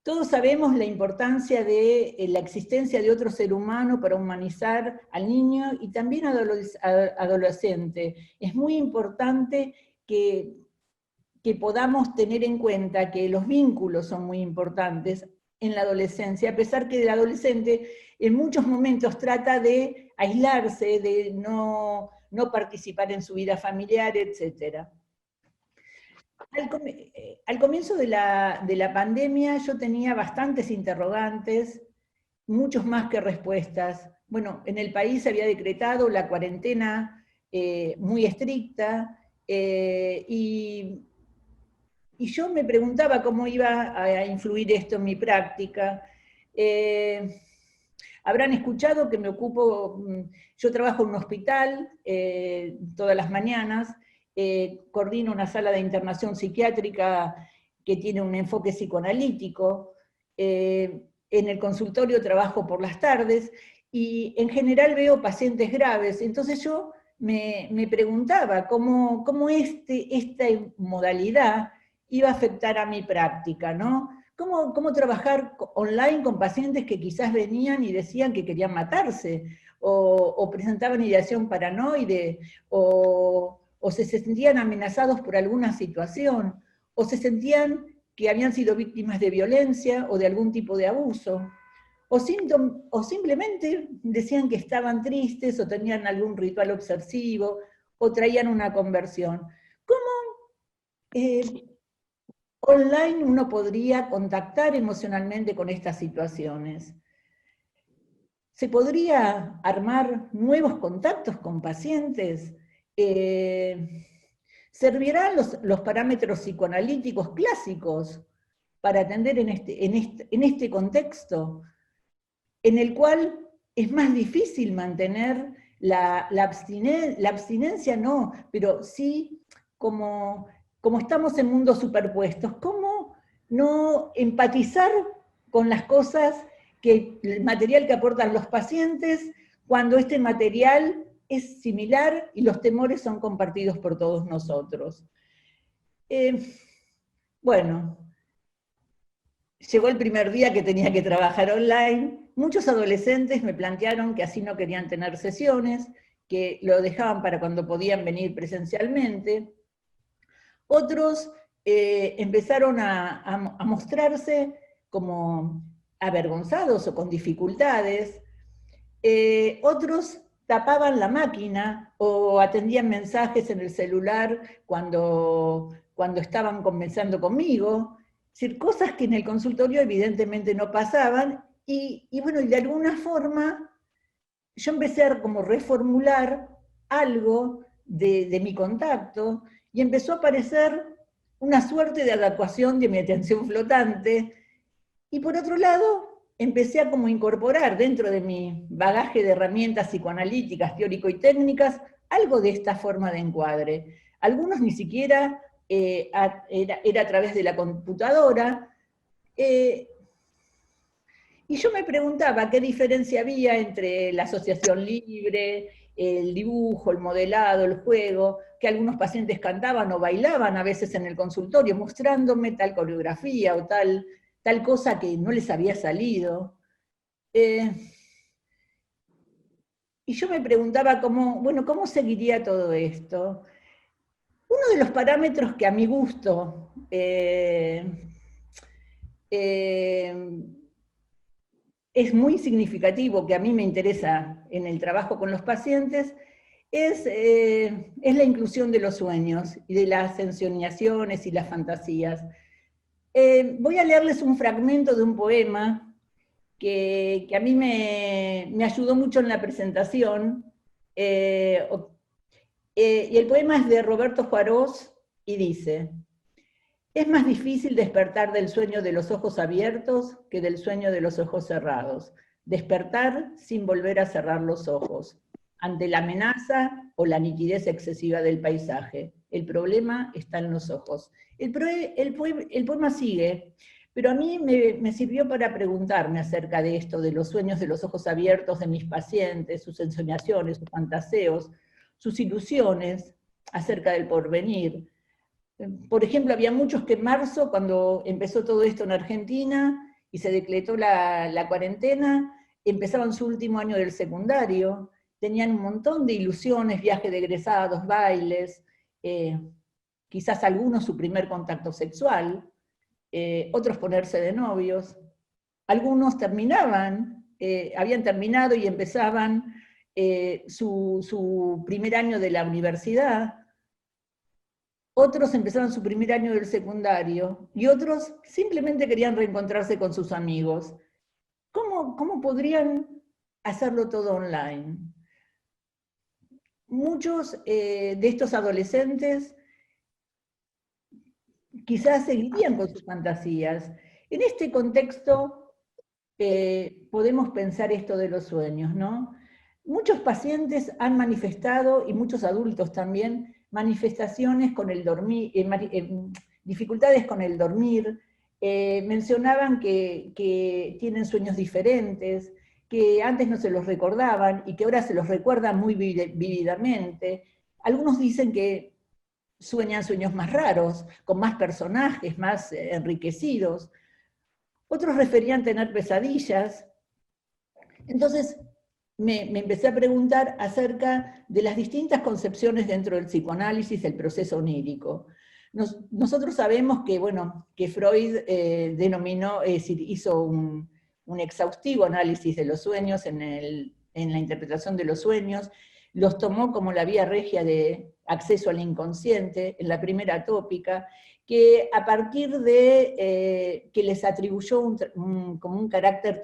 Todos sabemos la importancia de la existencia de otro ser humano para humanizar al niño y también al adolescente. Es muy importante que podamos tener en cuenta que los vínculos son muy importantes en la adolescencia, a pesar que el adolescente en muchos momentos trata de aislarse, de no participar en su vida familiar, etc. Al comienzo de la pandemia yo tenía bastantes interrogantes, muchos más que respuestas. Bueno, en el país se había decretado la cuarentena muy estricta, y yo me preguntaba cómo iba a influir esto en mi práctica. Habrán escuchado que yo trabajo en un hospital todas las mañanas, coordino una sala de internación psiquiátrica que tiene un enfoque psicoanalítico, en el consultorio trabajo por las tardes, y en general veo pacientes graves. Entonces yo me preguntaba cómo esta modalidad iba a afectar a mi práctica, ¿no? ¿Cómo trabajar online con pacientes que quizás venían y decían que querían matarse, o presentaban ideación paranoide, o se sentían amenazados por alguna situación, o se sentían que habían sido víctimas de violencia o de algún tipo de abuso, o simplemente decían que estaban tristes, o tenían algún ritual obsesivo, o traían una conversión? ¿Cómo online uno podría contactar emocionalmente con estas situaciones? ¿Se podría armar nuevos contactos con pacientes? ¿Servirán los parámetros psicoanalíticos clásicos para atender en este contexto, en el cual es más difícil mantener la abstinencia? No, pero sí, como estamos en mundos superpuestos, ¿cómo no empatizar con las cosas, el material que aportan los pacientes, cuando este material es similar y los temores son compartidos por todos nosotros? Bueno, llegó el primer día que tenía que trabajar online. Muchos adolescentes me plantearon que así no querían tener sesiones, que lo dejaban para cuando podían venir presencialmente. Otros empezaron a mostrarse como avergonzados o con dificultades. Otros tapaban la máquina o atendían mensajes en el celular cuando estaban conversando conmigo. Es decir, cosas que en el consultorio evidentemente no pasaban, y bueno, de alguna forma yo empecé a como reformular algo de mi contacto, y empezó a aparecer una suerte de adecuación de mi atención flotante, y por otro lado, empecé a como incorporar dentro de mi bagaje de herramientas psicoanalíticas, teórico y técnicas, algo de esta forma de encuadre. Algunos ni siquiera era a través de la computadora, y yo me preguntaba qué diferencia había entre la asociación libre, el dibujo, el modelado, el juego, que algunos pacientes cantaban o bailaban a veces en el consultorio, mostrándome tal coreografía o tal cosa que no les había salido. Y yo me preguntaba cómo seguiría todo esto. Uno de los parámetros que a mi gusto es muy significativo, que a mí me interesa en el trabajo con los pacientes, es la inclusión de los sueños y de las ensoñaciones y las fantasías. Voy a leerles un fragmento de un poema que a mí me ayudó mucho en la presentación, y el poema es de Roberto Juarós, y dice: es más difícil despertar del sueño de los ojos abiertos que del sueño de los ojos cerrados. Despertar sin volver a cerrar los ojos, ante la amenaza o la nitidez excesiva del paisaje. El problema está en los ojos. El poema sigue, pero a mí me sirvió para preguntarme acerca de esto, de los sueños de los ojos abiertos de mis pacientes, sus ensoñaciones, sus fantaseos, sus ilusiones. acerca del porvenir. Por ejemplo, había muchos que en marzo, cuando empezó todo esto en Argentina y se decretó la cuarentena, empezaban su último año del secundario, tenían un montón de ilusiones, viajes de egresados, bailes, quizás algunos su primer contacto sexual, otros ponerse de novios, algunos terminaban, habían terminado y empezaban su primer año de la universidad, otros empezaban su primer año del secundario, y otros simplemente querían reencontrarse con sus amigos. ¿Cómo podrían hacerlo todo online? Muchos de estos adolescentes quizás seguirían con sus fantasías. En este contexto podemos pensar esto de los sueños, ¿no? Muchos pacientes han manifestado, y muchos adultos también, manifestaciones con el dormir, dificultades con el dormir, mencionaban que tienen sueños diferentes, que antes no se los recordaban y que ahora se los recuerdan muy vívidamente. Algunos dicen que sueñan sueños más raros, con más personajes, más enriquecidos. Otros referían tener pesadillas. Entonces me empecé a preguntar acerca de las distintas concepciones dentro del psicoanálisis del proceso onírico. Nosotros sabemos que, bueno, que Freud denominó, es decir, hizo un exhaustivo análisis de los sueños en la interpretación de los sueños, los tomó como la vía regia de acceso al inconsciente, en la primera tópica, que a partir de que les atribuyó como un carácter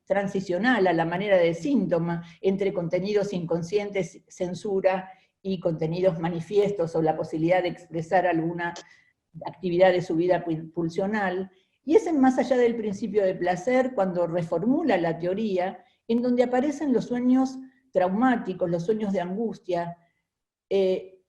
transicional a la manera de síntoma entre contenidos inconscientes, censura, y contenidos manifiestos o la posibilidad de expresar alguna actividad de su vida pulsional, y es en Más allá del principio de placer cuando reformula la teoría, en donde aparecen los sueños traumáticos, los sueños de angustia, y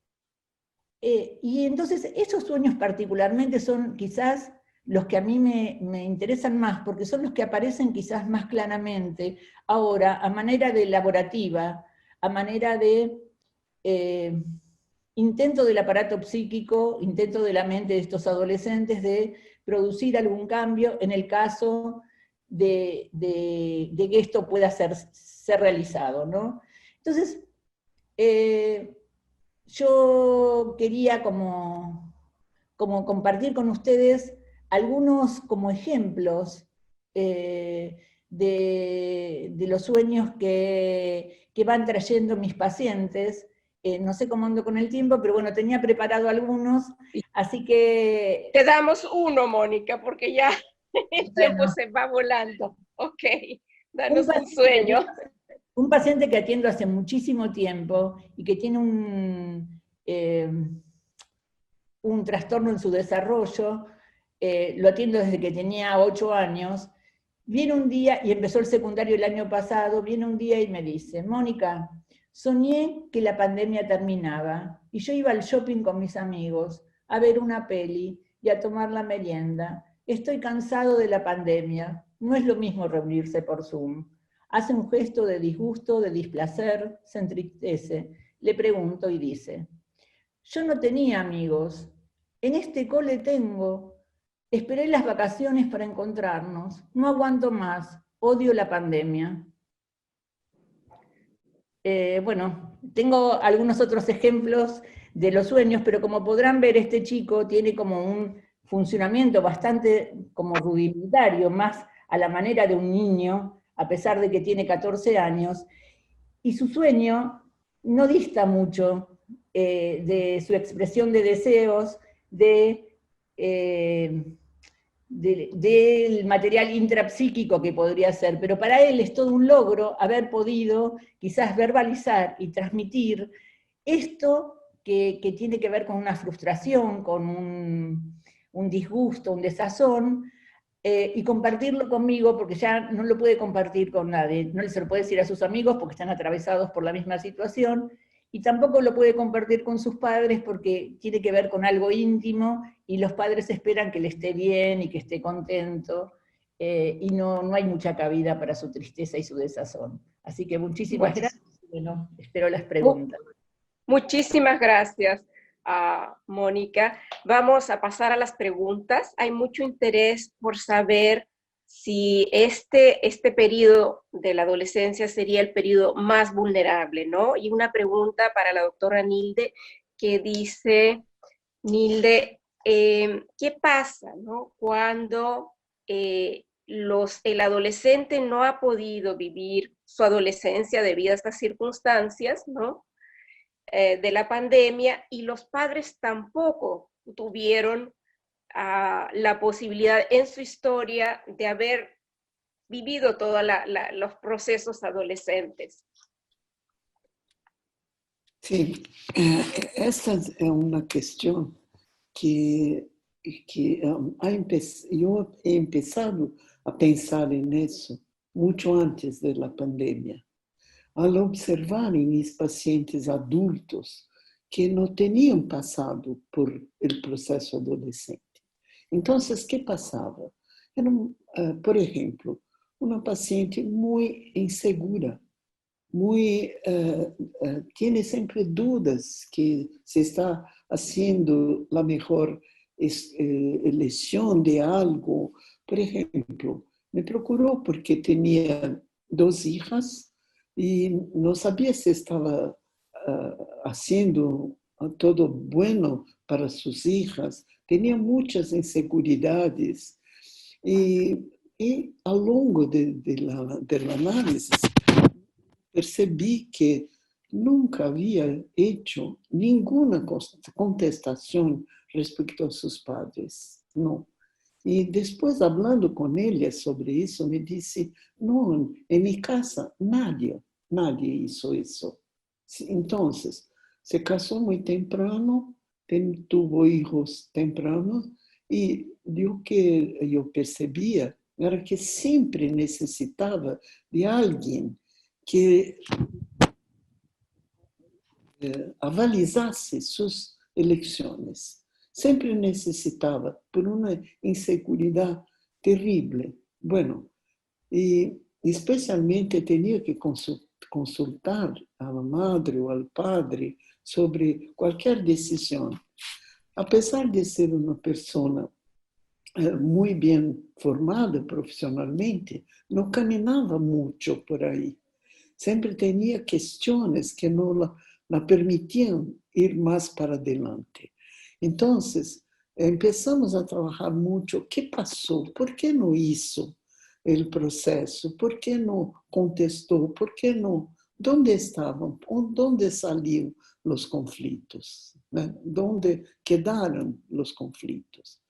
entonces esos sueños particularmente son quizás los que a mí me interesan más, porque son los que aparecen quizás más claramente ahora, a manera de elaborativa, a manera de intento del aparato psíquico, intento de la mente de estos adolescentes de producir algún cambio en el caso de que esto pueda ser realizado, ¿no? Entonces, yo quería como compartir con ustedes algunos como ejemplos de los sueños que van trayendo mis pacientes. No sé cómo ando con el tiempo, pero bueno, tenía preparado algunos, así que... Te damos uno, Mónica, porque ya el tiempo se va volando. Ok, danos un sueño. Un paciente que atiendo hace muchísimo tiempo y que tiene un trastorno en su desarrollo, lo atiendo desde que tenía 8 años, viene un día, y empezó el secundario el año pasado, viene un día y me dice, Mónica, soñé que la pandemia terminaba, y yo iba al shopping con mis amigos, a ver una peli y a tomar la merienda. Estoy cansado de la pandemia, no es lo mismo reunirse por Zoom. Hace un gesto de disgusto, de displacer, se entristece. Le pregunto y dice, yo no tenía amigos, en este cole tengo, esperé las vacaciones para encontrarnos, no aguanto más, odio la pandemia. Bueno, tengo algunos otros ejemplos de los sueños, pero como podrán ver, este chico tiene como un funcionamiento bastante como rudimentario, más a la manera de un niño, a pesar de que tiene 14 años, y su sueño no dista mucho de su expresión de deseos, del material intrapsíquico que podría ser, pero para él es todo un logro haber podido quizás verbalizar y transmitir esto que tiene que ver con una frustración, con un disgusto, un desazón, y compartirlo conmigo, porque ya no lo puede compartir con nadie, no se lo puede decir a sus amigos porque están atravesados por la misma situación, y tampoco lo puede compartir con sus padres porque tiene que ver con algo íntimo, y los padres esperan que le esté bien y que esté contento, y no hay mucha cabida para su tristeza y su desazón. Así que muchísimas gracias, bueno, espero las preguntas. Muchísimas gracias. Mónica. Vamos a pasar a las preguntas. Hay mucho interés por saber si este periodo de la adolescencia sería el periodo más vulnerable, ¿no? Y una pregunta para la doctora Nilde, que dice, Nilde, ¿qué pasa, ¿no? Cuando el adolescente no ha podido vivir su adolescencia debido a estas circunstancias, ¿no? De la pandemia, y los padres tampoco tuvieron la posibilidad en su historia de haber vivido todos los procesos adolescentes. Sí, esta es una cuestión que yo he empezado a pensar en eso mucho antes de la pandemia, al observar en mis pacientes adultos que no tenían pasado por el proceso adolescente. Entonces, ¿qué pasaba? Era, por ejemplo, una paciente muy insegura, tiene siempre dudas que se está haciendo la mejor elección de algo. Por ejemplo, me procuró porque tenía 2 hijas y no sabía si estaba haciendo todo bueno para sus hijas. Tenía muchas inseguridades y a lo largo del análisis percebí que nunca había hecho ninguna contestación respecto a sus padres, no. Y después, hablando con ella sobre eso, me dice, no, en mi casa nadie hizo eso. Entonces, se casó muy temprano, tuvo hijos tempranos, y lo que yo percibía era que siempre necesitaba de alguien que avalizasse sus elecciones. Siempre necesitaba, por una inseguridad terrible. Bueno, y especialmente tenía que consultar a la madre o al padre sobre cualquier decisión. A pesar de ser una persona muy bien formada profesionalmente, no caminaba mucho por ahí. Siempre tenía cuestiones que no la permitían ir más para adelante. Entonces, empezamos a trabajar mucho. ¿Qué pasó? ¿Por qué no hizo el proceso? ¿Por qué no contestó? ¿Por qué no? ¿Dónde estaban? ¿Dónde salían los conflictos? ¿Dónde quedaron los conflictos?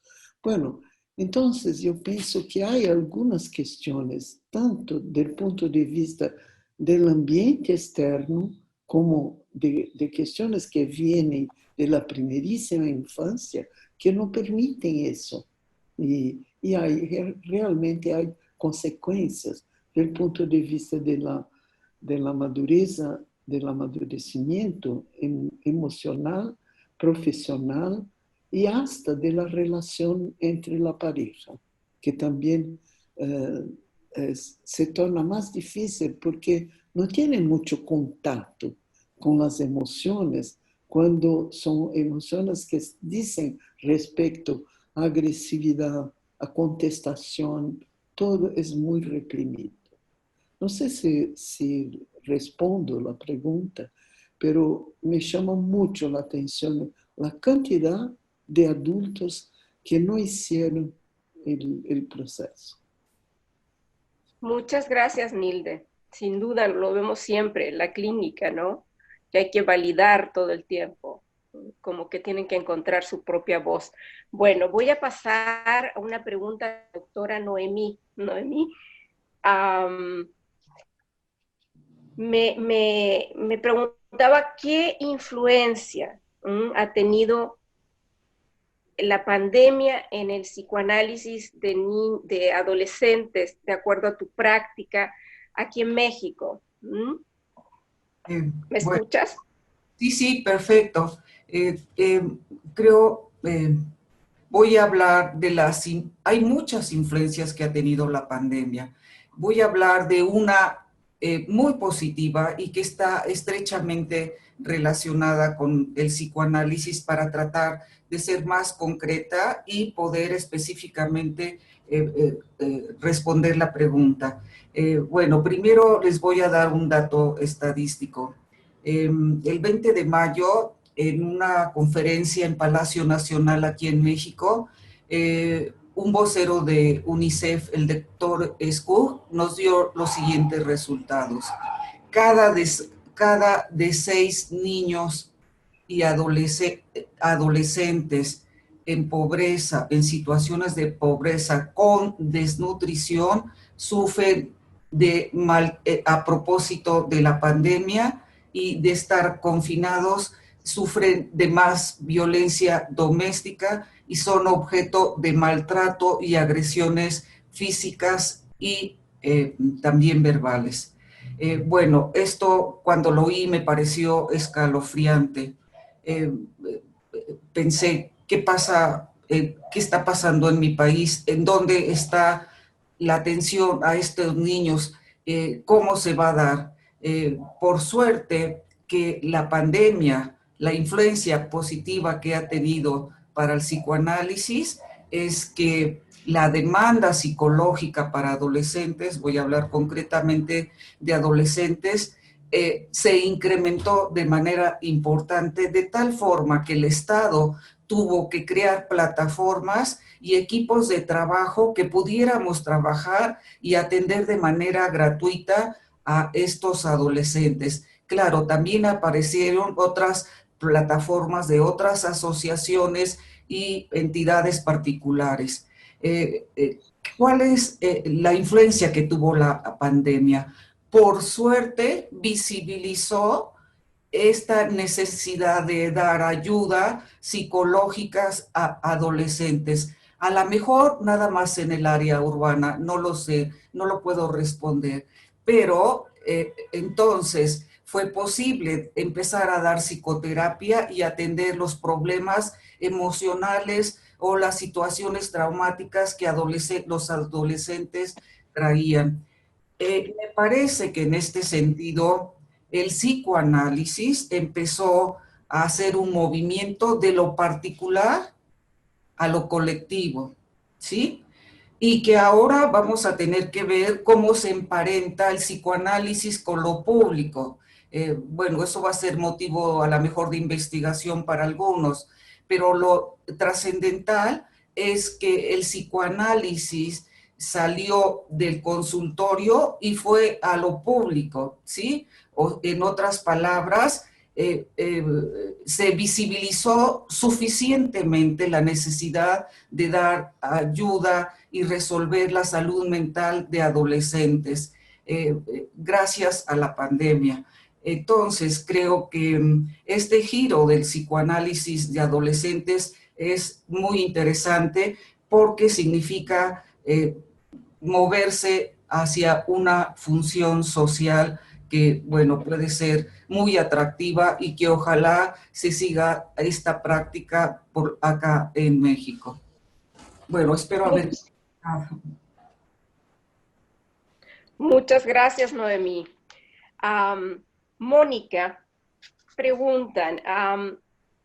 Bueno, entonces yo pienso que hay algunas cuestiones, tanto del punto de vista del ambiente externo, como de cuestiones que vienen de la primerísima infancia, que no permiten eso. Y realmente hay consecuencias del punto de vista de la madurez, del amadurecimiento emocional, profesional y hasta de la relación entre la pareja, que también se torna más difícil porque no tiene mucho contacto con las emociones cuando son emociones que dicen respecto a agresividad, a contestación, todo es muy reprimido. No sé si respondo la pregunta, pero me llama mucho la atención la cantidad de adultos que no hicieron el proceso. Muchas gracias, Nilde. Sin duda, lo vemos siempre en la clínica, ¿no? Que hay que validar todo el tiempo, como que tienen que encontrar su propia voz. Bueno, voy a pasar a una pregunta de la doctora Noemí. Noemí, me preguntaba qué influencia ha tenido la pandemia en el psicoanálisis de adolescentes, de acuerdo a tu práctica aquí en México. ¿Me escuchas? Sí, perfecto. Creo, voy a hablar hay muchas influencias que ha tenido la pandemia. Voy a hablar de una muy positiva y que está estrechamente relacionada con el psicoanálisis para tratar de ser más concreta y poder específicamente responder la pregunta. Bueno, primero les voy a dar un dato estadístico. El 20 de mayo, en una conferencia en Palacio Nacional aquí en México, un vocero de UNICEF, el doctor Skug, nos dio los siguientes resultados. Cada de 6 niños y adolescentes en pobreza, en situaciones de pobreza con desnutrición, sufren a propósito de la pandemia y de estar confinados, sufren de más violencia doméstica y son objeto de maltrato y agresiones físicas y también verbales. Bueno, esto cuando lo oí me pareció escalofriante. Pensé, ¿qué pasa? ¿Qué está pasando en mi país? ¿En dónde está la atención a estos niños? ¿Cómo se va a dar? Por suerte que la pandemia, la influencia positiva que ha tenido para el psicoanálisis es que la demanda psicológica para adolescentes, voy a hablar concretamente de adolescentes, se incrementó de manera importante, de tal forma que el Estado tuvo que crear plataformas y equipos de trabajo que pudiéramos trabajar y atender de manera gratuita a estos adolescentes. Claro, también aparecieron otras plataformas de otras asociaciones y entidades particulares. ¿Cuál es la influencia que tuvo la pandemia? Por suerte, visibilizó esta necesidad de dar ayuda psicológicas a adolescentes. A lo mejor nada más en el área urbana, no lo sé, no lo puedo responder, pero entonces fue posible empezar a dar psicoterapia y atender los problemas emocionales o las situaciones traumáticas que los adolescentes traían. Me parece que en este sentido el psicoanálisis empezó a hacer un movimiento de lo particular a lo colectivo, ¿sí? Y que ahora vamos a tener que ver cómo se emparenta el psicoanálisis con lo público. Bueno, eso va a ser motivo a lo mejor de investigación para algunos, pero lo trascendental es que el psicoanálisis salió del consultorio y fue a lo público, ¿sí? O, en otras palabras, se visibilizó suficientemente la necesidad de dar ayuda y resolver la salud mental de adolescentes gracias a la pandemia. Entonces, creo que este giro del psicoanálisis de adolescentes es muy interesante porque significa moverse hacia una función social que, bueno, puede ser muy atractiva y que ojalá se siga esta práctica por acá en México. Bueno, espero haber... Muchas gracias, Noemí. Mónica, preguntan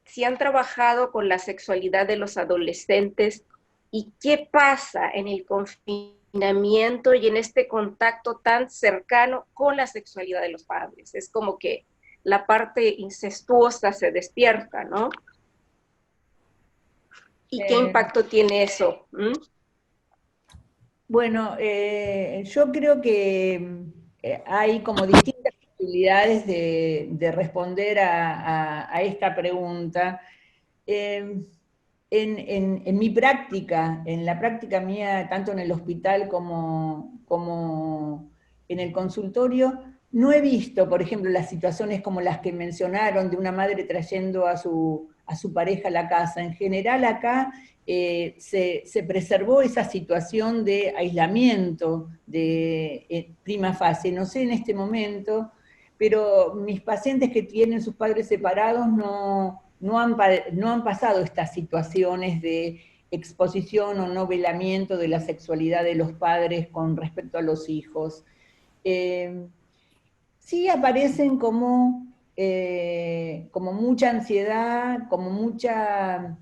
si han trabajado con la sexualidad de los adolescentes y qué pasa en el confinamiento y en este contacto tan cercano con la sexualidad de los padres. Es como que la parte incestuosa se despierta, ¿no? ¿Y qué impacto tiene eso? Bueno, yo creo que hay como distintas posibilidades de responder a esta pregunta. En mi práctica, en la práctica mía, tanto en el hospital como en el consultorio, no he visto, por ejemplo, las situaciones como las que mencionaron de una madre trayendo a su pareja a la casa. En general acá se preservó esa situación de aislamiento de prima facie. No sé en este momento, pero mis pacientes que tienen sus padres separados no han pasado estas situaciones de exposición o no velamiento de la sexualidad de los padres con respecto a los hijos. sí aparecen como mucha ansiedad, como mucha,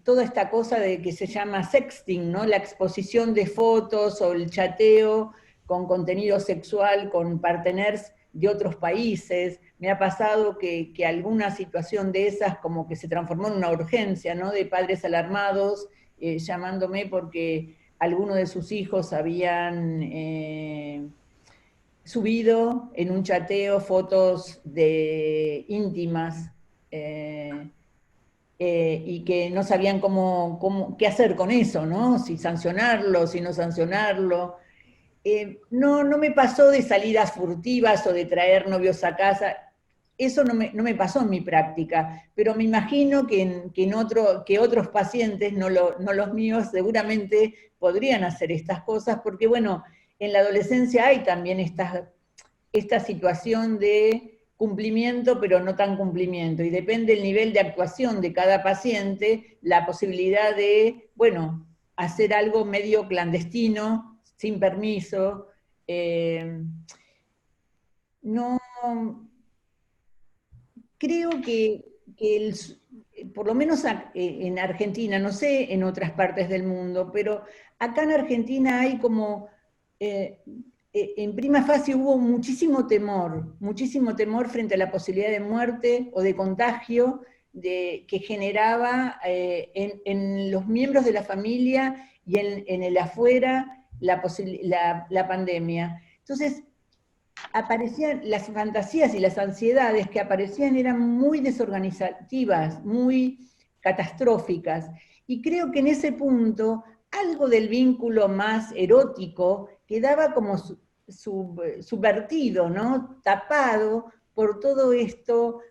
toda esta cosa de que se llama sexting, ¿no? La exposición de fotos o el chateo con contenido sexual, con parteners de otros países. Me ha pasado que alguna situación de esas como que se transformó en una urgencia, ¿no? De padres alarmados, llamándome porque algunos de sus hijos habían subido en un chateo fotos de íntimas y que no sabían qué hacer con eso, ¿no? Si sancionarlo, si no sancionarlo. No me pasó de salidas furtivas o de traer novios a casa, eso no me pasó en mi práctica, pero me imagino que otros pacientes, no los míos, seguramente podrían hacer estas cosas, porque bueno, en la adolescencia hay también esta situación de cumplimiento, pero no tan cumplimiento, y depende del nivel de actuación de cada paciente, la posibilidad de, bueno, hacer algo medio clandestino, sin permiso. No, creo que por lo menos en Argentina, no sé en otras partes del mundo, pero acá en Argentina hay como, en prima facie hubo muchísimo temor frente a la posibilidad de muerte o de contagio que generaba en los miembros de la familia y en el afuera la pandemia. Entonces, aparecían las fantasías y las ansiedades que aparecían eran muy desorganizativas, muy catastróficas. Y creo que en ese punto algo del vínculo más erótico quedaba como subvertido, ¿no? Tapado por todo esto,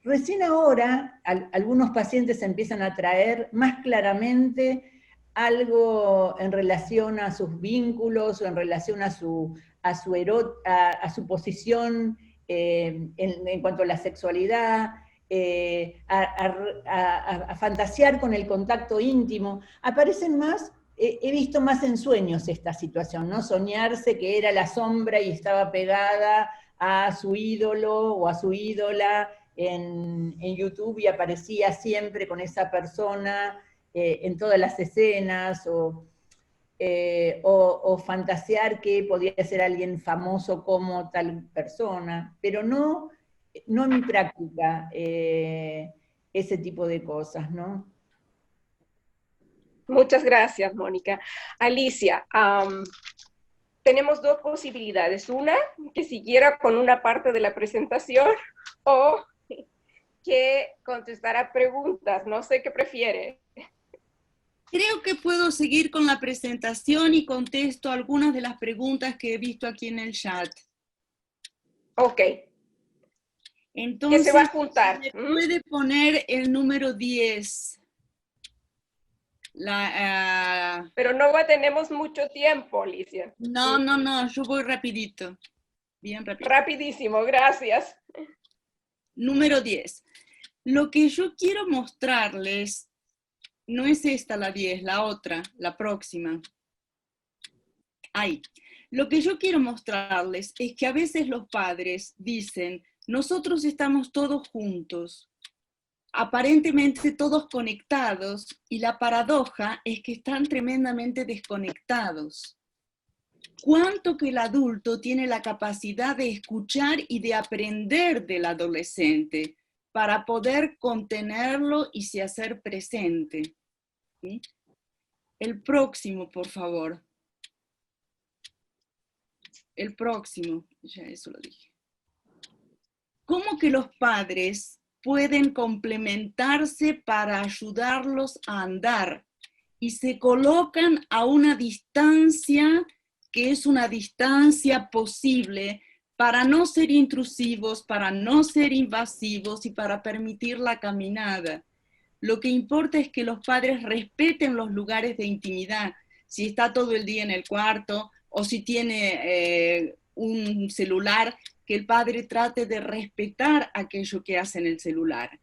Recién ahora algunos pacientes empiezan a traer más claramente algo en relación a sus vínculos o en relación a su posición en cuanto a la sexualidad, a fantasear con el contacto íntimo. Aparecen más, he visto más en sueños esta situación, ¿no? Soñarse que era la sombra y estaba pegada a su ídolo o a su ídola en YouTube y aparecía siempre con esa persona en todas las escenas, o fantasear que podía ser alguien famoso como tal persona, pero no en mi práctica ese tipo de cosas, ¿no? Muchas gracias, Mónica. Alicia, tenemos dos posibilidades. Una, que siguiera con una parte de la presentación o que contestara preguntas. No sé qué prefiere. Creo que puedo seguir con la presentación y contesto algunas de las preguntas que he visto aquí en el chat. Ok. Entonces, ¿qué se va a juntar? ¿me puede poner el número 10? Pero no tenemos mucho tiempo, Alicia. No, yo voy rapidito. Bien rápido. Rapidísimo, gracias. Número 10. Lo que yo quiero mostrarles, no es esta la 10, la otra, la próxima. Ahí. Lo que yo quiero mostrarles es que a veces los padres dicen, nosotros estamos todos juntos, aparentemente todos conectados, y la paradoja es que están tremendamente desconectados. Cuánto que el adulto tiene la capacidad de escuchar y de aprender del adolescente para poder contenerlo y se hacer presente. ¿Sí? El próximo, por favor. El próximo, ya eso lo dije. ¿Cómo que los padres pueden complementarse para ayudarlos a andar y se colocan a una distancia que es una distancia posible para no ser intrusivos, para no ser invasivos y para permitir la caminada? Lo que importa es que los padres respeten los lugares de intimidad. Si está todo el día en el cuarto o si tiene un celular, que el padre trate de respetar aquello que hace en el celular,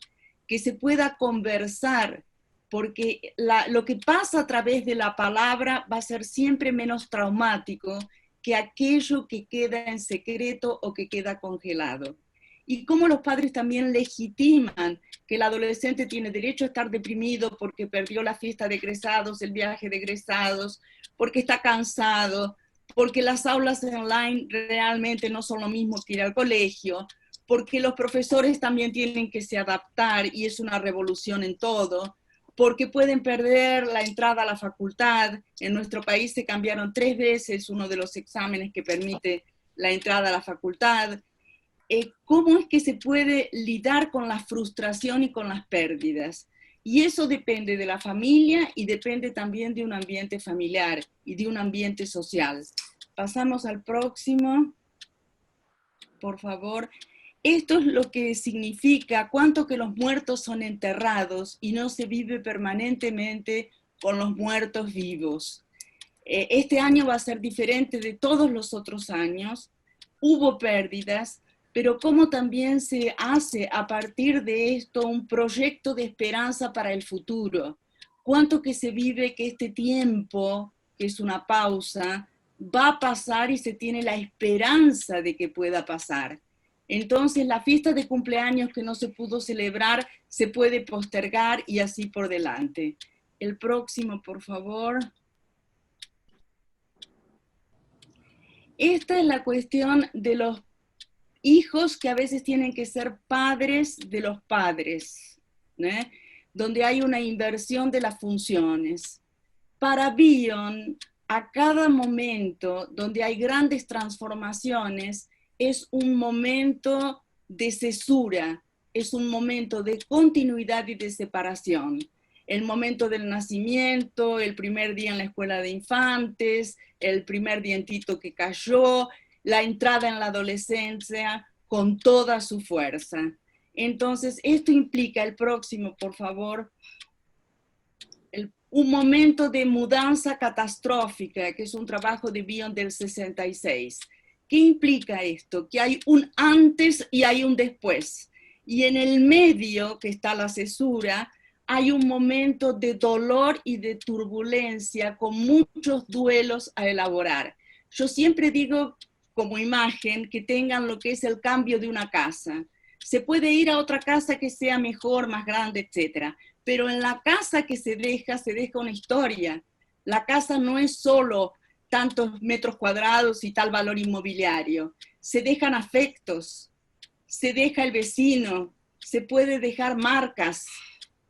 que se pueda conversar, porque lo que pasa a través de la palabra va a ser siempre menos traumático que aquello que queda en secreto o que queda congelado. Y cómo los padres también legitiman que el adolescente tiene derecho a estar deprimido porque perdió la fiesta de egresados, el viaje de egresados, porque está cansado, porque las aulas online realmente no son lo mismo que ir al colegio, porque los profesores también tienen que se adaptar y es una revolución en todo, porque pueden perder la entrada a la facultad. En nuestro país se cambiaron 3 veces uno de los exámenes que permite la entrada a la facultad. ¿Cómo es que se puede lidiar con la frustración y con las pérdidas? Y eso depende de la familia y depende también de un ambiente familiar y de un ambiente social. Pasamos al próximo, por favor. Esto es lo que significa cuánto que los muertos son enterrados y no se vive permanentemente con los muertos vivos. Este año va a ser diferente de todos los otros años. Hubo pérdidas, pero cómo también se hace a partir de esto un proyecto de esperanza para el futuro. Cuánto que se vive que este tiempo, que es una pausa, va a pasar y se tiene la esperanza de que pueda pasar. Entonces la fiesta de cumpleaños que no se pudo celebrar se puede postergar y así por delante. El próximo, por favor. Esta es la cuestión de los hijos que a veces tienen que ser padres de los padres, ¿eh? Donde hay una inversión de las funciones. Para Bion, a cada momento donde hay grandes transformaciones, es un momento de cesura, es un momento de continuidad y de separación. El momento del nacimiento, el primer día en la escuela de infantes, el primer dientito que cayó, la entrada en la adolescencia con toda su fuerza. Entonces, esto implica, el próximo, por favor, un momento de mudanza catastrófica, que es un trabajo de Bion del 66. ¿Qué implica esto? Que hay un antes y hay un después. Y en el medio, que está la cesura, hay un momento de dolor y de turbulencia con muchos duelos a elaborar. Yo siempre digo como imagen que tengan lo que es el cambio de una casa. Se puede ir a otra casa que sea mejor, más grande, etc. Pero en la casa que se deja una historia. La casa no es solo tantos metros cuadrados y tal valor inmobiliario. Se dejan afectos, se deja el vecino, se puede dejar marcas.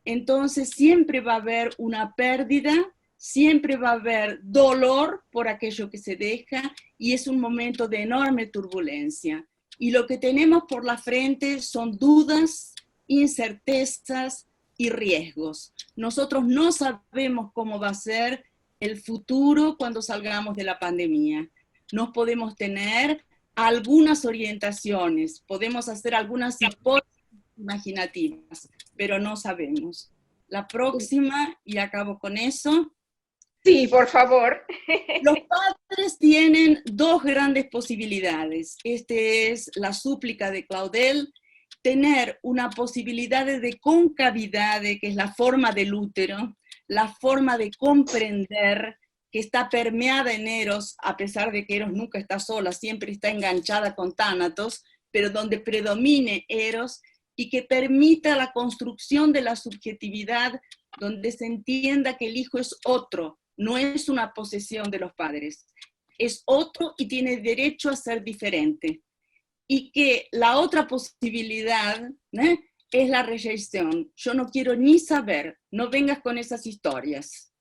Entonces siempre va a haber una pérdida, siempre va a haber dolor por aquello que se deja y es un momento de enorme turbulencia. Y lo que tenemos por la frente son dudas, incertezas y riesgos. Nosotros no sabemos cómo va a ser el futuro cuando salgamos de la pandemia. Nos podemos tener algunas orientaciones, podemos hacer algunas hipótesis imaginativas, pero no sabemos. La próxima, y acabo con eso. Sí, por favor. Los padres tienen 2 grandes posibilidades. Este es la súplica de Claudel, tener una posibilidad de concavidad, que es la forma del útero, la forma de comprender que está permeada en Eros, a pesar de que Eros nunca está sola, siempre está enganchada con Tánatos, pero donde predomine Eros y que permita la construcción de la subjetividad, donde se entienda que el hijo es otro, no es una posesión de los padres, es otro y tiene derecho a ser diferente. Y que la otra posibilidad, ¿eh?, es la reyección. Yo no quiero ni saber, no vengas con esas historias.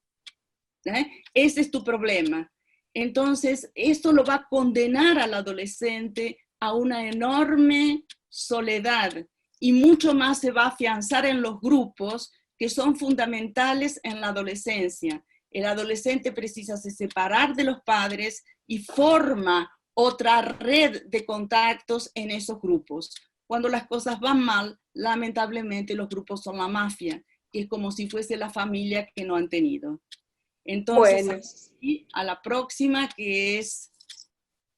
Ese es tu problema. Entonces, esto lo va a condenar al adolescente a una enorme soledad y mucho más se va a afianzar en los grupos que son fundamentales en la adolescencia. El adolescente precisa se separar de los padres y forma otra red de contactos en esos grupos. Cuando las cosas van mal, lamentablemente los grupos son la mafia, que es como si fuese la familia que no han tenido. Entonces, Bueno. a la próxima, que es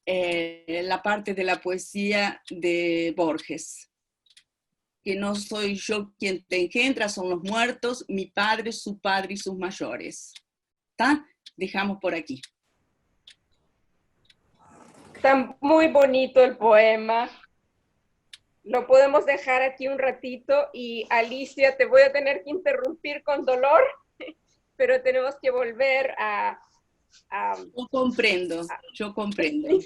la parte de la poesía de Borges. Que no soy yo quien te engendra, son los muertos, mi padre, su padre y sus mayores. ¿Está? Dejamos por aquí. Está muy bonito el poema. Lo podemos dejar aquí un ratito y Alicia, te voy a tener que interrumpir con dolor, pero tenemos que volver Yo comprendo, yo comprendo.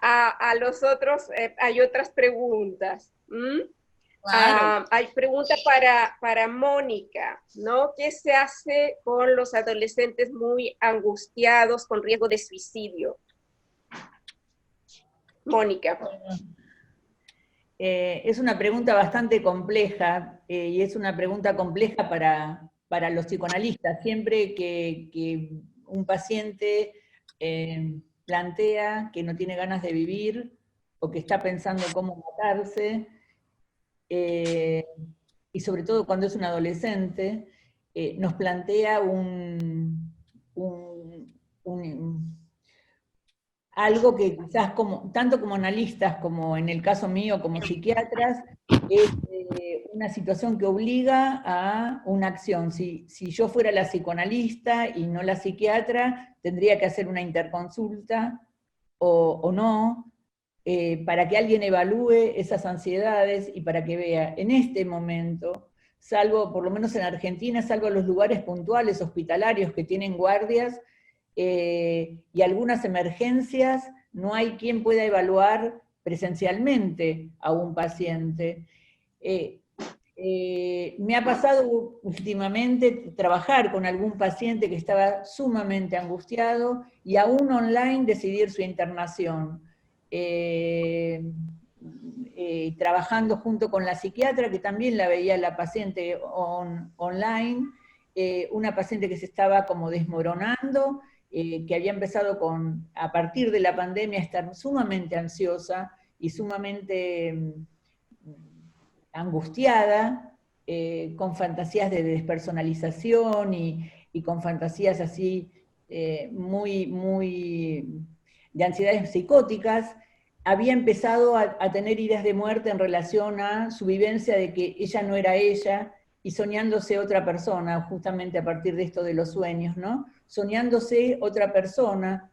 a los otros. Hay otras preguntas. Claro. Hay pregunta para Mónica, ¿no? ¿Qué se hace con los adolescentes muy angustiados con riesgo de suicidio? Mónica. Es una pregunta bastante compleja, y es una pregunta compleja para los psicoanalistas. Siempre que un paciente plantea que no tiene ganas de vivir, o que está pensando cómo matarse, y sobre todo cuando es un adolescente, nos plantea algo que quizás tanto como analistas, como en el caso mío, como psiquiatras, es una situación que obliga a una acción. Si yo fuera la psicoanalista y no la psiquiatra, tendría que hacer una interconsulta o no, para que alguien evalúe esas ansiedades y para que vea en este momento, salvo, por lo menos en Argentina, salvo los lugares puntuales hospitalarios que tienen guardias, y algunas emergencias, no hay quien pueda evaluar presencialmente a un paciente. Me ha pasado últimamente trabajar con algún paciente que estaba sumamente angustiado y aún online decidir su internación. Trabajando junto con la psiquiatra, que también la veía la paciente online, una paciente que se estaba como desmoronando, que había empezado a partir de la pandemia, a estar sumamente ansiosa y sumamente angustiada, con fantasías de despersonalización y con fantasías así muy de ansiedades psicóticas. Había empezado a tener ideas de muerte en relación a su vivencia de que ella no era ella, y soñándose otra persona, justamente a partir de esto de los sueños, ¿no? Soñándose otra persona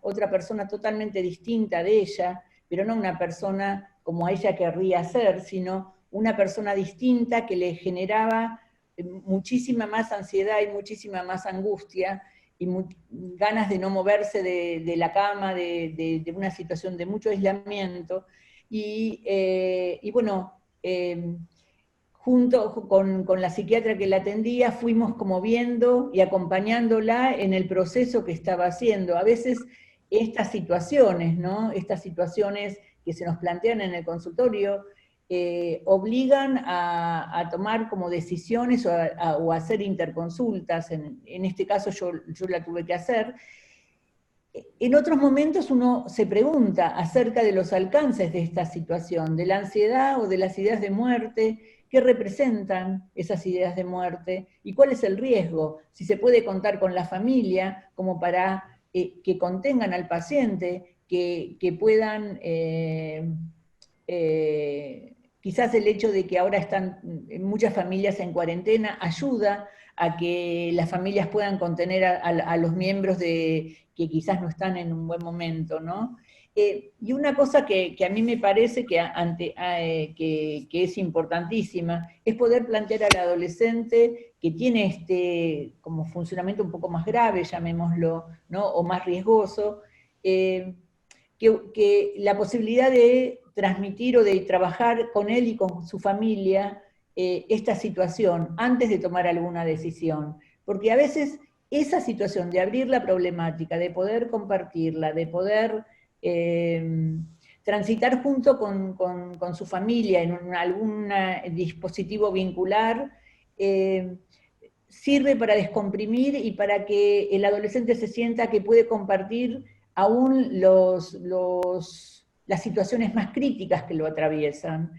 totalmente distinta de ella, pero no una persona como ella querría ser, sino una persona distinta que le generaba muchísima más ansiedad y muchísima más angustia, y ganas de no moverse de la cama, de una situación de mucho aislamiento, y bueno, junto con la psiquiatra que la atendía, fuimos como viendo y acompañándola en el proceso que estaba haciendo. A veces estas situaciones, ¿no? Estas situaciones que se nos plantean en el consultorio, obligan a tomar como decisiones o a hacer interconsultas. En este caso yo la tuve que hacer. En otros momentos uno se pregunta acerca de los alcances de esta situación, de la ansiedad o de las ideas de muerte. ¿Qué representan esas ideas de muerte? ¿Y cuál es el riesgo? Si se puede contar con la familia como para que contengan al paciente, que puedan, quizás el hecho de que ahora están muchas familias en cuarentena ayuda a que las familias puedan contener a los miembros que quizás no están en un buen momento, ¿no? Y una cosa que a mí me parece que es importantísima, es poder plantear al adolescente que tiene como funcionamiento un poco más grave, llamémoslo, ¿no? O más riesgoso, que la posibilidad de transmitir o de trabajar con él y con su familia esta situación antes de tomar alguna decisión. Porque a veces esa situación de abrir la problemática, de poder compartirla, de poder transitar junto con su familia en algún dispositivo vincular, sirve para descomprimir y para que el adolescente se sienta que puede compartir aún las situaciones más críticas que lo atraviesan,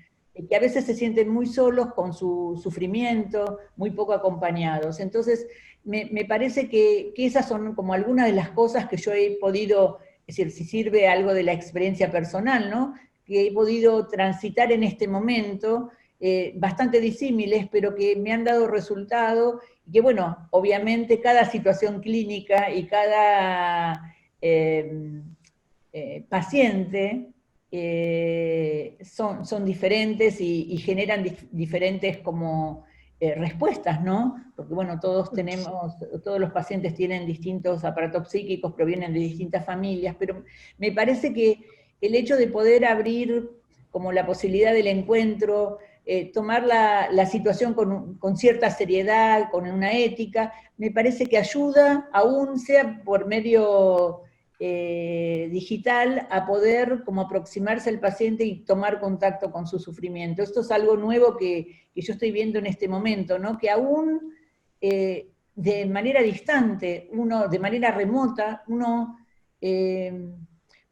que a veces se sienten muy solos con su sufrimiento, muy poco acompañados. Entonces, me parece que esas son como algunas de las cosas que yo he podido, es decir, si sirve algo de la experiencia personal, ¿no? Que he podido transitar en este momento, bastante disímiles, pero que me han dado resultado, y que bueno, obviamente cada situación clínica y cada paciente son diferentes y generan diferentes como respuestas, ¿no? Porque bueno, todos los pacientes tienen distintos aparatos psíquicos, provienen de distintas familias, pero me parece que el hecho de poder abrir como la posibilidad del encuentro, tomar la situación con cierta seriedad, con una ética, me parece que ayuda, aún sea por medio digital, a poder como aproximarse al paciente y tomar contacto con su sufrimiento. Esto es algo nuevo que yo estoy viendo en este momento, ¿no? Que aún de manera distante, de manera remota, uno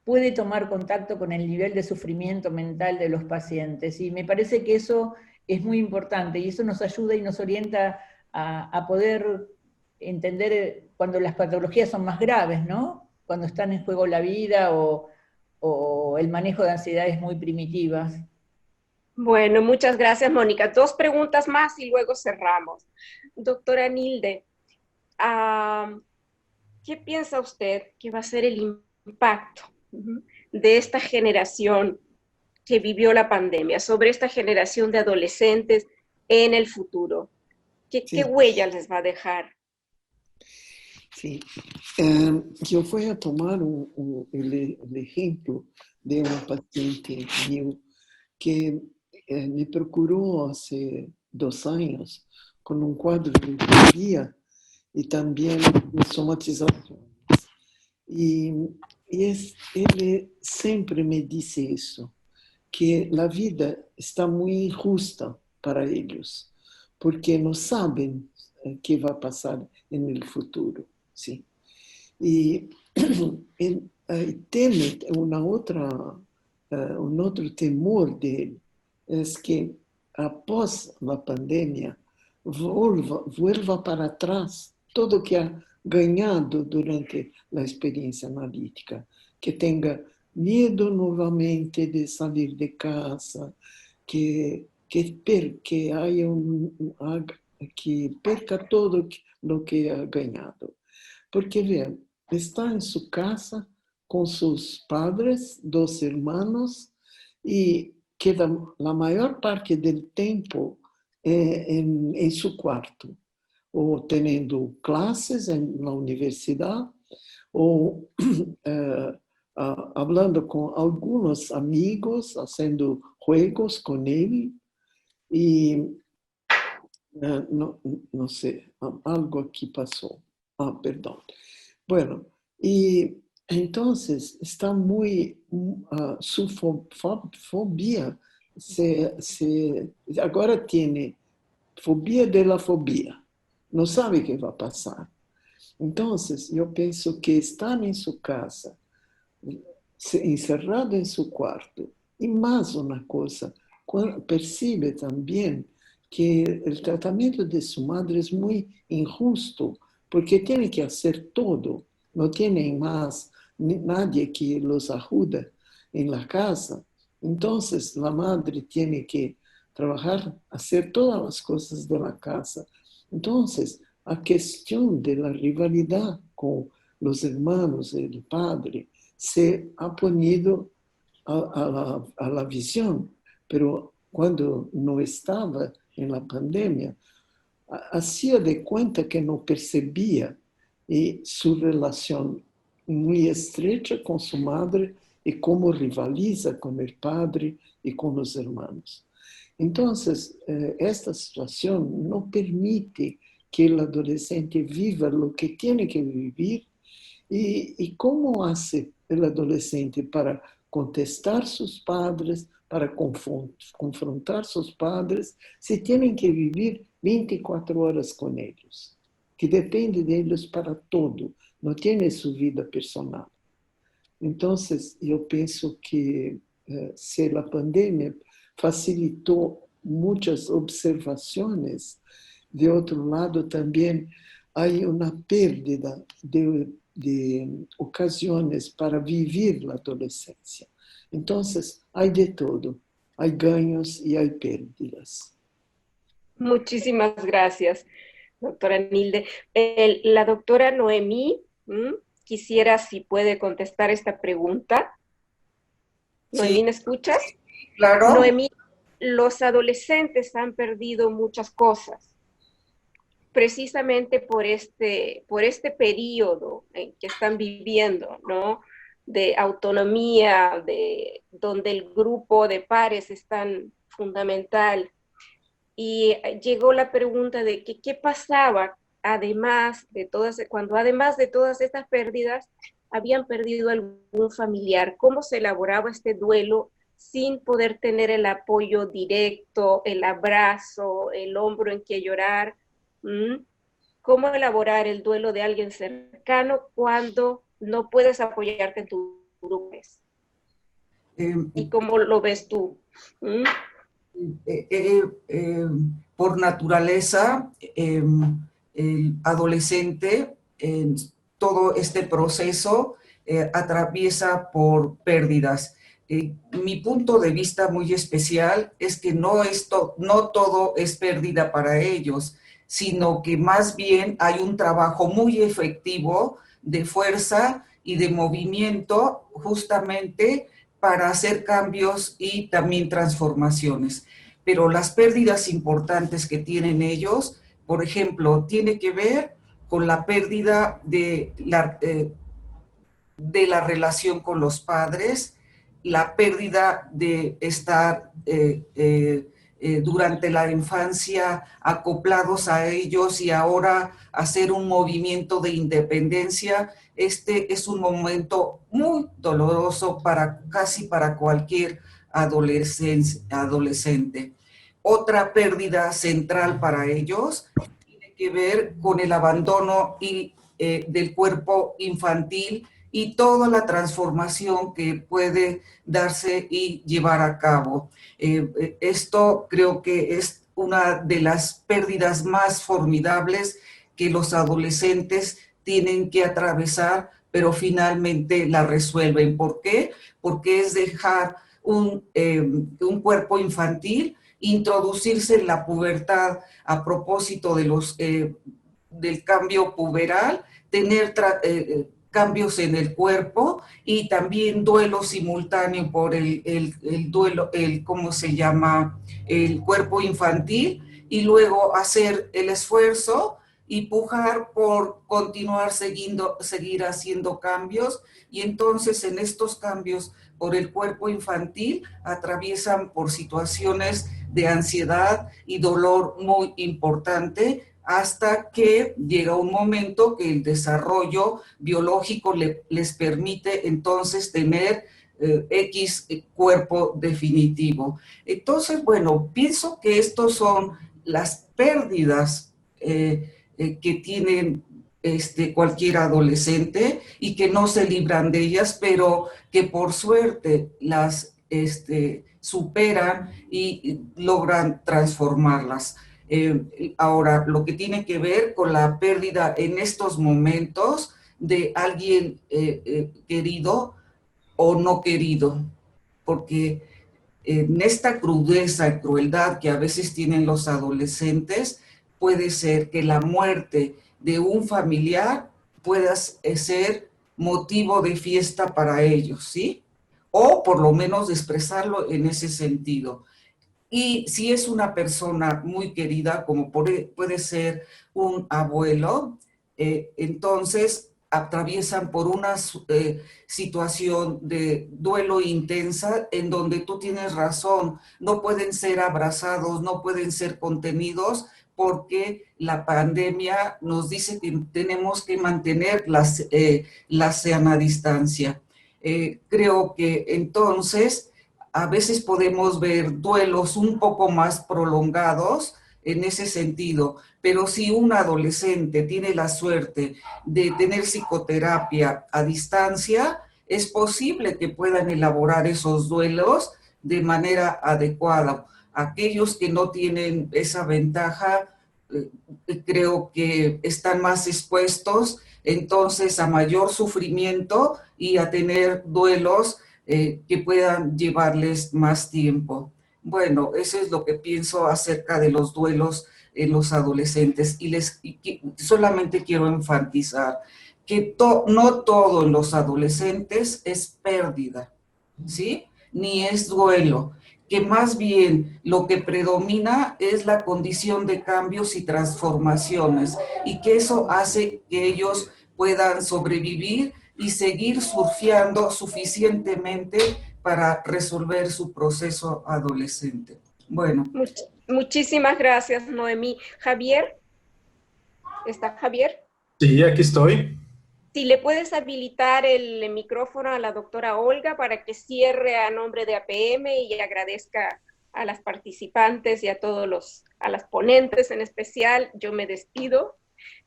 puede tomar contacto con el nivel de sufrimiento mental de los pacientes. Y me parece que eso es muy importante, y eso nos ayuda y nos orienta a poder entender cuando las patologías son más graves, ¿no? Cuando están en juego la vida o el manejo de ansiedades muy primitivas. Bueno, muchas gracias, Mónica. 2 preguntas más y luego cerramos. Doctora Nilde, ¿qué piensa usted que va a ser el impacto de esta generación que vivió la pandemia, sobre esta generación de adolescentes en el futuro? ¿Qué huella les va a dejar? Sí, yo voy a tomar el ejemplo de un paciente mío que me procuró hace 2 años con un cuadro de fobia y también de somatización. Y él siempre me dice eso, que la vida está muy injusta para ellos, porque no saben qué va a pasar en el futuro. Sí. Y él teme un otro temor de él, es que após la pandemia vuelva para atrás todo que ha ganhado durante a experiência analítica, que tenha medo novamente de sair de casa, que perca todo o que ha ganhado. Porque, vean, está em sua casa com seus padres, 2 hermanos, e queda a maior parte do tempo em seu quarto, ou tendo classes na universidade, ou falando com alguns amigos, fazendo jogos com ele, e não sei, algo aqui passou. Perdão. Bueno, y entonces está muy, su fobia ahora tiene fobia de la fobia, no sabe qué va a pasar. Entonces yo pienso que estar en su casa, encerrado en su cuarto, y más una cosa, percibe también que el tratamiento de su madre es muy injusto, porque tiene que hacer todo, no tienen más nadie que los ayude en la casa. Entonces la madre tiene que trabajar, hacer todas las cosas de la casa. Entonces, a cuestión de la rivalidad con los hermanos del padre se ha ponido a la visión, pero cuando no estaba en la pandemia, hacía de cuenta que no percibía y su relación muy estrecha con su madre y cómo rivaliza con el padre y con los hermanos. Entonces, esta situación no permite que el adolescente viva lo que tiene que vivir y cómo hace el adolescente para contestar sus padres, para confrontar sus padres, se tienen que vivir 24 horas con ellos, que depende de ellos para todo, no tiene su vida personal. Entonces, yo pienso que si la pandemia facilitó muchas observaciones, de otro lado también hay una pérdida de ocasiones para vivir la adolescencia. Entonces, hay de todo, hay ganos y hay pérdidas. Muchísimas gracias, doctora Nilde. La doctora Noemí quisiera, si puede, contestar esta pregunta. Noemí, ¿me escuchas? Claro. Noemí, los adolescentes han perdido muchas cosas, precisamente por este periodo en que están viviendo, ¿no? De autonomía, donde el grupo de pares es tan fundamental. Y llegó la pregunta de que qué pasaba cuando además de todas estas pérdidas, habían perdido algún familiar, cómo se elaboraba este duelo sin poder tener el apoyo directo, el abrazo, el hombro en que llorar. ¿Cómo elaborar el duelo de alguien cercano cuando no puedes apoyarte en tu grupo? ¿Y cómo lo ves tú? Por naturaleza, el adolescente en todo este proceso atraviesa por pérdidas. Mi punto de vista muy especial es que no todo es pérdida para ellos, sino que más bien hay un trabajo muy efectivo de fuerza y de movimiento justamente para hacer cambios y también transformaciones. Pero las pérdidas importantes que tienen ellos, por ejemplo, tiene que ver con la pérdida de la relación con los padres, la pérdida de estar durante la infancia acoplados a ellos y ahora hacer un movimiento de independencia. Este es un momento muy doloroso casi para cualquier adolescente. Otra pérdida central para ellos tiene que ver con el abandono del cuerpo infantil y toda la transformación que puede darse y llevar a cabo. Esto creo que es una de las pérdidas más formidables que los adolescentes tienen que atravesar, pero finalmente la resuelven. ¿Por qué? Porque es dejar un cuerpo infantil, introducirse en la pubertad a propósito de del cambio puberal, tener cambios en el cuerpo y también duelo simultáneo por el duelo, ¿cómo se llama? El cuerpo infantil, y luego hacer el esfuerzo y pujar por continuar seguir haciendo cambios, y entonces en estos cambios por el cuerpo infantil atraviesan por situaciones de ansiedad y dolor muy importante, hasta que llega un momento que el desarrollo biológico les permite entonces tener X cuerpo definitivo. Entonces, bueno, pienso que estos son las pérdidas que tienen cualquier adolescente y que no se libran de ellas, pero que por suerte las superan y logran transformarlas. Ahora, lo que tiene que ver con la pérdida en estos momentos de alguien querido o no querido, porque en esta crudeza y crueldad que a veces tienen los adolescentes, puede ser que la muerte de un familiar pueda ser motivo de fiesta para ellos, ¿sí? O por lo menos de expresarlo en ese sentido. Y si es una persona muy querida, como puede ser un abuelo, entonces atraviesan por una situación de duelo intensa en donde tú tienes razón, no pueden ser abrazados, no pueden ser contenidos, porque la pandemia nos dice que tenemos que mantener la sana distancia. Creo que entonces a veces podemos ver duelos un poco más prolongados en ese sentido, pero si un adolescente tiene la suerte de tener psicoterapia a distancia, es posible que puedan elaborar esos duelos de manera adecuada. Aquellos que no tienen esa ventaja, creo que están más expuestos entonces a mayor sufrimiento y a tener duelos que puedan llevarles más tiempo. Bueno, eso es lo que pienso acerca de los duelos en los adolescentes, y solamente quiero enfatizar que no todo en los adolescentes es pérdida, ¿sí? ni es duelo, que más bien lo que predomina es la condición de cambios y transformaciones, y que eso hace que ellos puedan sobrevivir y seguir surfeando suficientemente para resolver su proceso adolescente. Bueno. Muchísimas gracias, Noemí. Javier, ¿está Javier? Sí, aquí estoy. Si le puedes habilitar el micrófono a la doctora Olga para que cierre a nombre de APM y agradezca a las participantes y a a las ponentes en especial. Yo me despido.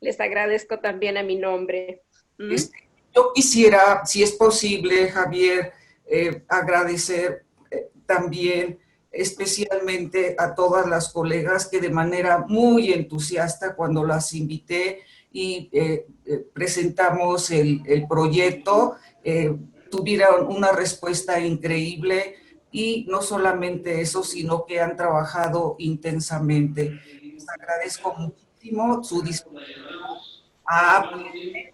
Les agradezco también a mi nombre. Yo quisiera, si es posible, Javier, agradecer también especialmente a todas las colegas que de manera muy entusiasta, cuando las invité y presentamos el proyecto, tuvieron una respuesta increíble, y no solamente eso, sino que han trabajado intensamente. Les agradezco muchísimo su disponibilidad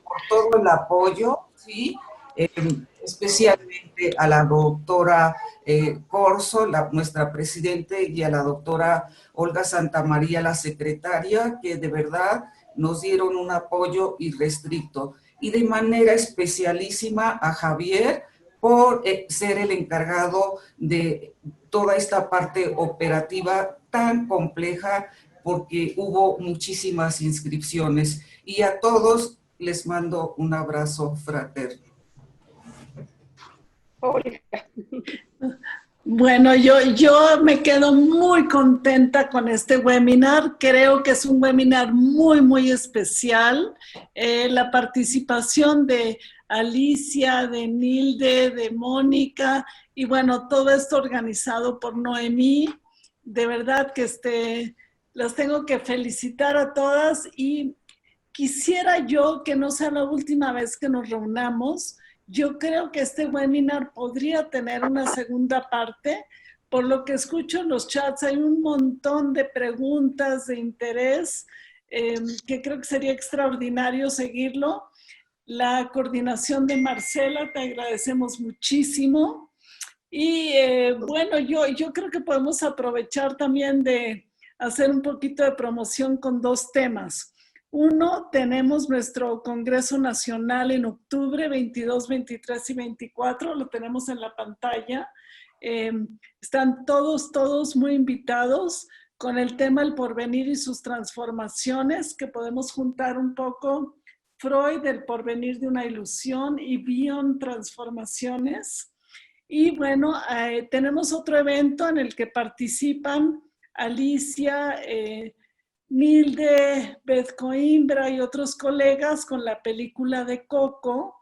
por todo el apoyo, ¿sí? Especialmente a la doctora Corso, nuestra presidente, y a la doctora Olga Santamaría, la secretaria, que de verdad nos dieron un apoyo irrestricto. Y de manera especialísima a Javier por ser el encargado de toda esta parte operativa tan compleja, porque hubo muchísimas inscripciones. Y a todos les mando un abrazo fraterno. Olga. Bueno, yo me quedo muy contenta con este webinar. Creo que es un webinar muy, muy especial. La participación de Alicia, de Nilde, de Mónica, y bueno, todo esto organizado por Noemí. De verdad que las tengo que felicitar a todas, y quisiera yo que no sea la última vez que nos reunamos. Yo creo que este webinar podría tener una segunda parte. Por lo que escucho en los chats, hay un montón de preguntas de interés que creo que sería extraordinario seguirlo. La coordinación de Marcela, te agradecemos muchísimo. Y bueno, yo creo que podemos aprovechar también de hacer un poquito de promoción con dos temas. Uno, tenemos nuestro Congreso Nacional en octubre, 22, 23 y 24, lo tenemos en la pantalla. Están todos muy invitados con el tema El porvenir y sus transformaciones, que podemos juntar un poco Freud, El porvenir de una ilusión, y Bion, Transformaciones. Y bueno, tenemos otro evento en el que participan Alicia, Nilde, Beth Coimbra y otros colegas con la película de Coco,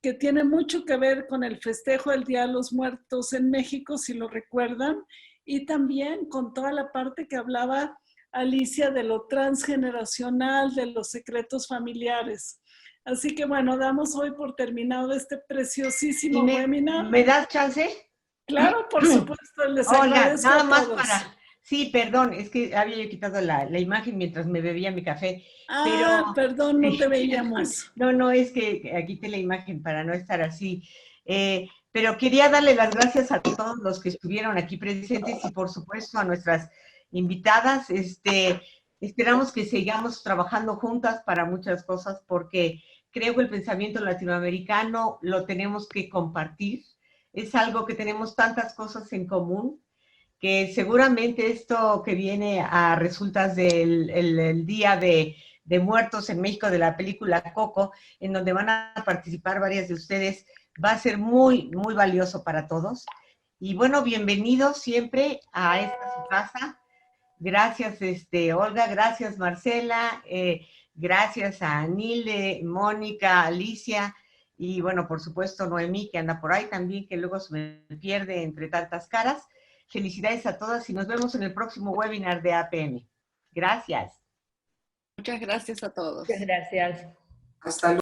que tiene mucho que ver con el festejo del Día de los Muertos en México, si lo recuerdan, y también con toda la parte que hablaba Alicia de lo transgeneracional, de los secretos familiares. Así que bueno, damos hoy por terminado este preciosísimo webinar. ¿Me das chance? Claro, por supuesto, les Olga, agradezco nada a más todos. sí, perdón, es que había yo quitado la imagen mientras me bebía mi café. Ah, perdón, no te veíamos. No, es que quité la imagen para no estar así. Pero quería darle las gracias a todos los que estuvieron aquí presentes, y por supuesto a nuestras invitadas. Esperamos que sigamos trabajando juntas para muchas cosas, porque creo que el pensamiento latinoamericano lo tenemos que compartir. Es algo que tenemos tantas cosas en común, que seguramente esto que viene a resultas del el Día de Muertos en México, de la película Coco, en donde van a participar varias de ustedes, va a ser muy, muy valioso para todos. Y bueno, bienvenidos siempre a esta su casa. Gracias, Olga, gracias, Marcela, gracias a Nilde, Mónica, Alicia, y bueno, por supuesto, Noemí, que anda por ahí también, que luego se me pierde entre tantas caras. Felicidades a todas y nos vemos en el próximo webinar de APM. Gracias. Muchas gracias a todos. Muchas gracias. Hasta luego.